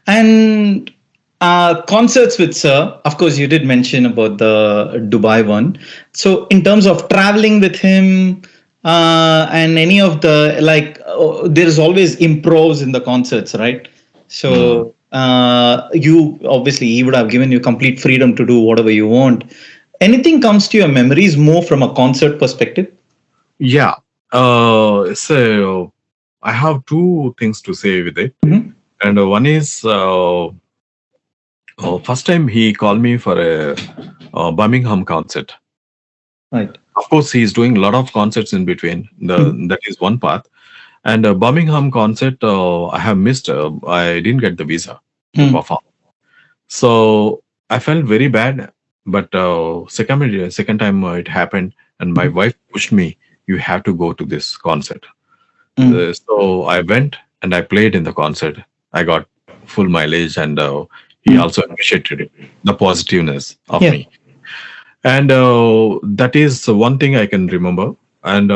and concerts with Sir, of course, you did mention about the Dubai one. So in terms of traveling with him, and any of the, there is always improvs in the concerts, right? So you obviously, he would have given you complete freedom to do whatever you want. Anything comes to your memories more from a concert perspective?
Yeah. So I have two things to say with it. And one is, first time he called me for a Birmingham concert.
Right.
Of course, he's doing a lot of concerts in between. That is one path. And Birmingham concert, I have missed. I didn't get the visa to
Hmm.
perform. So I felt very bad. But second time it happened, and my wife pushed me. You have to go to this concert.
Hmm.
So I went and I played in the concert. I got full mileage, and he
Hmm.
also appreciated it, the positiveness of
Yeah.
me. And that is one thing I can remember. And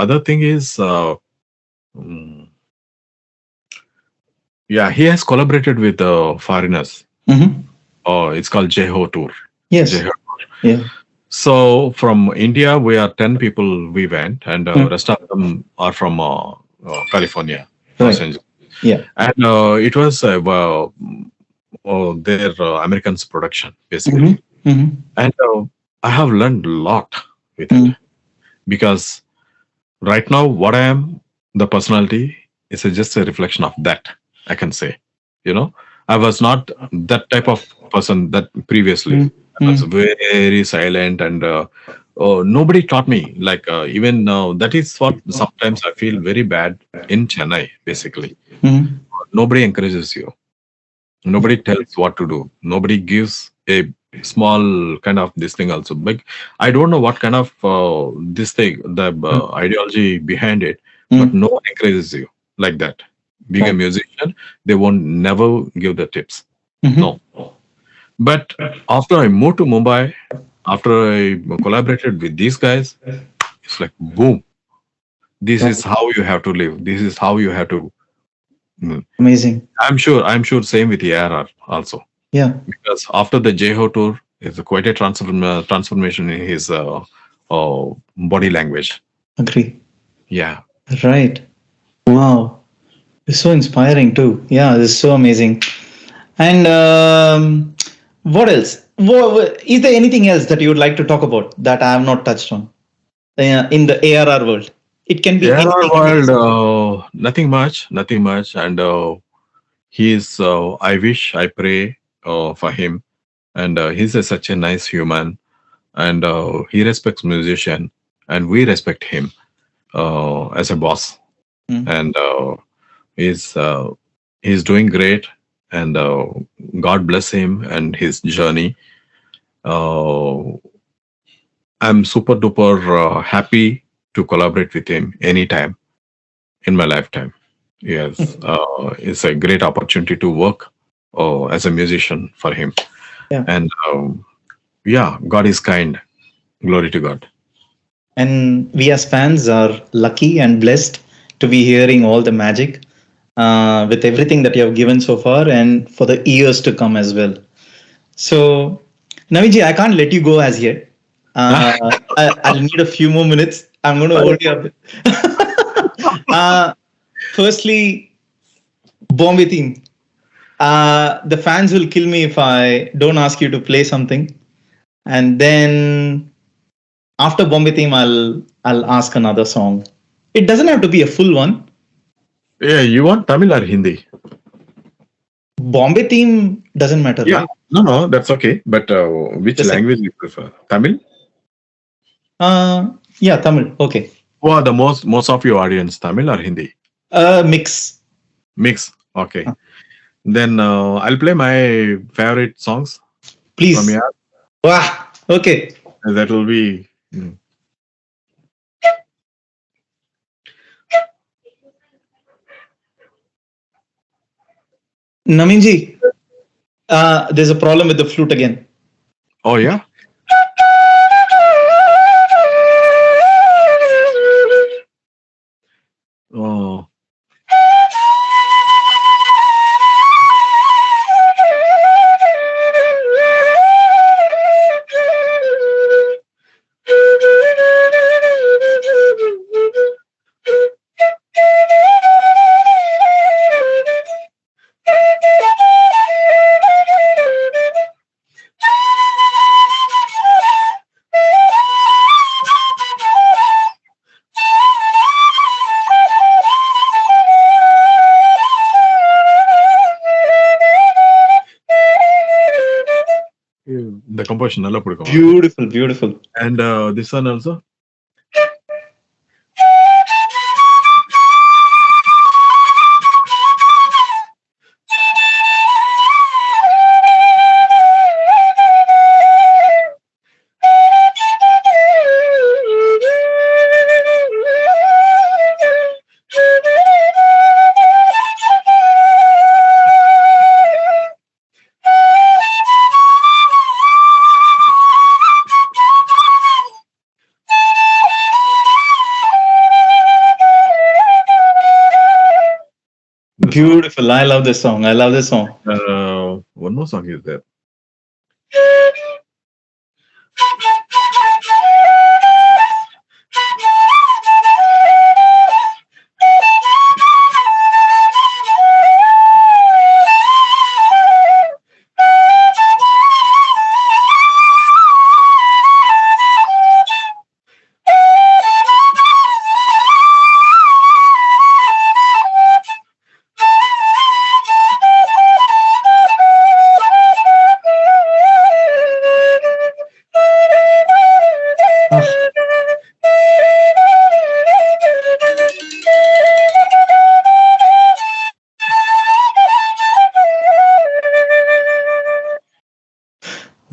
other thing is, mm, yeah, he has collaborated with foreigners.
Hmm.
It's called Jeho Tour.
Yes.
Jeho.
Yeah.
So from India, we are 10 people. We went, and
Hmm.
rest of them are from California, Los
Right.
Angeles.
Yeah.
And it was their Americans production
Hmm.
basically.
Hmm.
And I have learned a lot with it
Hmm.
because right now what I am, the personality is just a reflection of that. I can say, you know, I was not that type of person that previously. I was
Hmm.
very silent, and nobody taught me. Like even that is what sometimes I feel very bad in Chennai. Basically,
Hmm.
nobody encourages you. Nobody tells what to do. Nobody gives a small kind of this thing also. Like I don't know what kind of this thing, the ideology behind it, but
Hmm.
no one encourages you like that. Being a
Right.
musician, they won't never give the tips.
Hmm.
No. But after I moved to Mumbai, after I collaborated with these guys, it's like boom. This is
Right.
how you have to live. This is how you have to. mm.
Amazing.
I'm sure. I'm sure. Same with the ARR also.
Yeah.
Because after the Jeho tour, it's quite a transformation in his body language.
Agree.
Yeah.
Right. Wow. It's so inspiring too. Yeah, it's so amazing. And what else? Is there anything else that you would like to talk about that I have not touched on in the ARR world? It can be
ARR
anything.
world, nothing much, nothing much. And he is, I wish, I pray for him. And he's such a nice human. And he respects musician. And we respect him as a boss.
Mm.
And he's, he's doing great. And God bless him and his journey. Uh, I'm super duper happy to collaborate with him anytime in my lifetime. Yes, it's a great opportunity to work as a musician for him.
Yeah.
And yeah, God is kind. Glory to God.
And we as fans are lucky and blessed to be hearing all the magic with everything that you have given so far and for the years to come as well. So, Naviji, I can't let you go as yet. I'll need a few more minutes. I'm going to hold you up. uh, Firstly, Bombay theme. The fans will kill me if I don't ask you to play something. And then after Bombay theme, I'll ask another song. It doesn't have to be a full one.
Yeah, you want Tamil or Hindi?
Bombay theme doesn't matter,
Yeah,
right?
no, no, that's okay. But which
The same.
language you prefer? Tamil?
Yeah, Tamil. Okay.
Who are the most of your audience? Tamil or Hindi?
Mix.
Mix. Okay.
Uh,
Then I'll play my favorite songs from
Please.
here.
Wow. Okay.
That will be.
Naminji, there's a problem with the flute again.
Oh yeah. Oh. The composition நல்லா பிடிக்கும்.
Beautiful, beautiful.
And this one also.
Beautiful. I love this song. I love this song.
One more song is there.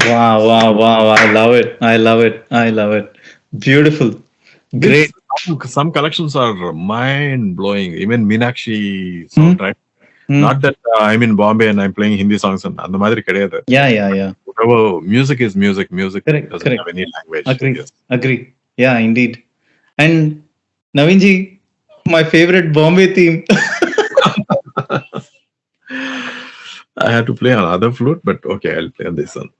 Wow, wow, wow. I love it. I love it. I love it. Beautiful. Great.
Some collections are mind blowing. Even Meenakshi
Hmm.
soundtrack.
Hmm.
Not that I'm in Bombay and I'm playing Hindi songs and அந்த மாதிரி கிடையாது.
Yeah, yeah, yeah.
Whatever, music is music. Music
Correct,
doesn't
correct.
have any language.
Agree.
Yes.
Agree. Yeah, indeed. And Naveenji, my favorite Bombay theme.
I had to play on other flute, but okay, I'll play on this one.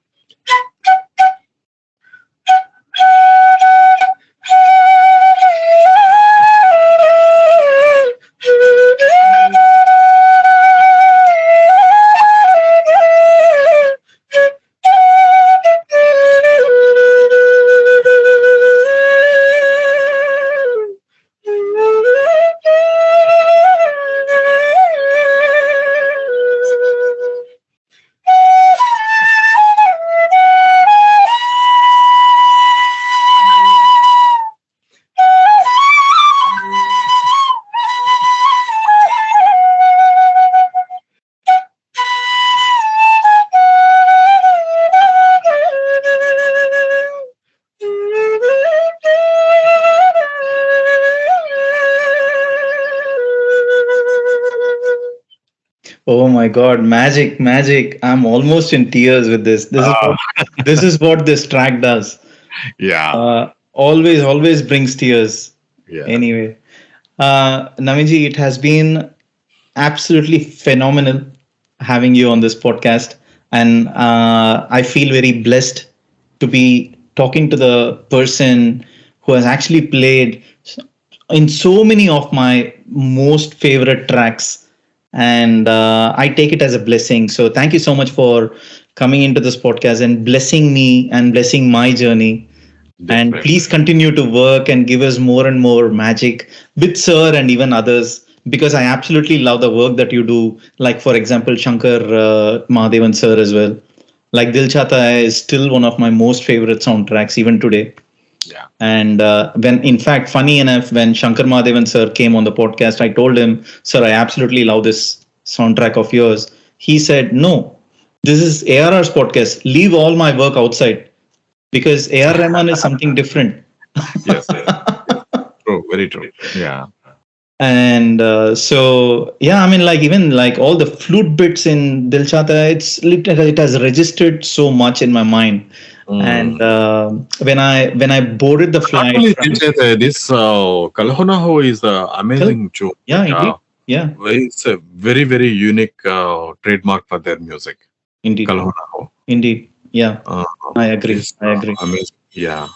Oh my God, magic, magic. I'm almost in tears with this. This is what this track does.
Yeah.
Always, always brings tears.
Yeah.
Anyway, Navinji, it has been absolutely phenomenal having you on this podcast. And I feel very blessed to be talking to the person who has actually played in so many of my most favorite tracks. And I take it as a blessing. So thank you so much for coming into this podcast and blessing me and blessing my journey. And
Definitely.
please continue to work and give us more and more magic with Sir and even others, because I absolutely love the work that you do. Like, for example, Shankar Mahadevan Sir as well. Like Dil Chahta Hai is still one of my most favorite soundtracks even today.
Yeah.
And when, in fact, funny enough, when Shankar Mahadevan Sir came on the podcast, I told him, Sir, I absolutely love this soundtrack of yours. He said, no, this is ARR's podcast. Leave all my work outside, because A.R.Rahman is something different.
Yes. True. Very true. Yeah.
And so, yeah, I mean, like, even like all the flute bits in Dil Chahta Hai, it has registered so much in my mind. And when I boarded the flight,
Actually, this Kalhonaho is an amazing tune.
yeah, indeed, yeah,
It's a very, very unique trademark for their music.
indeed,
Kalhonaho.
indeed, yeah, I agree,
Is,
I agree.
Amazing. Yeah.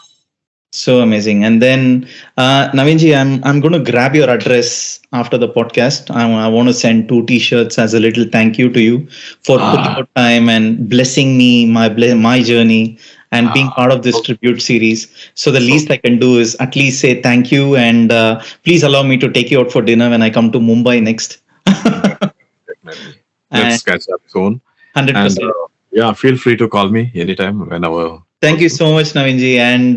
So amazing. And then, Naveenji, I'm going to grab your address after the podcast. I want to send 2 T-shirts as a little thank you to you for putting out time and blessing me, my journey, and being part of this tribute series. So the least I can do is at least say thank you, and please allow me to take you out for dinner when I come to Mumbai next.
Definitely. Let's catch up soon.
100%.
And yeah, feel free to call me anytime, whenever.
Thank you so much, Naveenji. And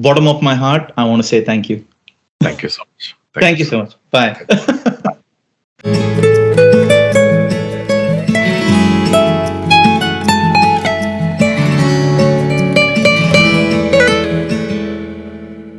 bottom of my heart, I want to say thank you.
Thank you so much.
Thank you so much. Bye.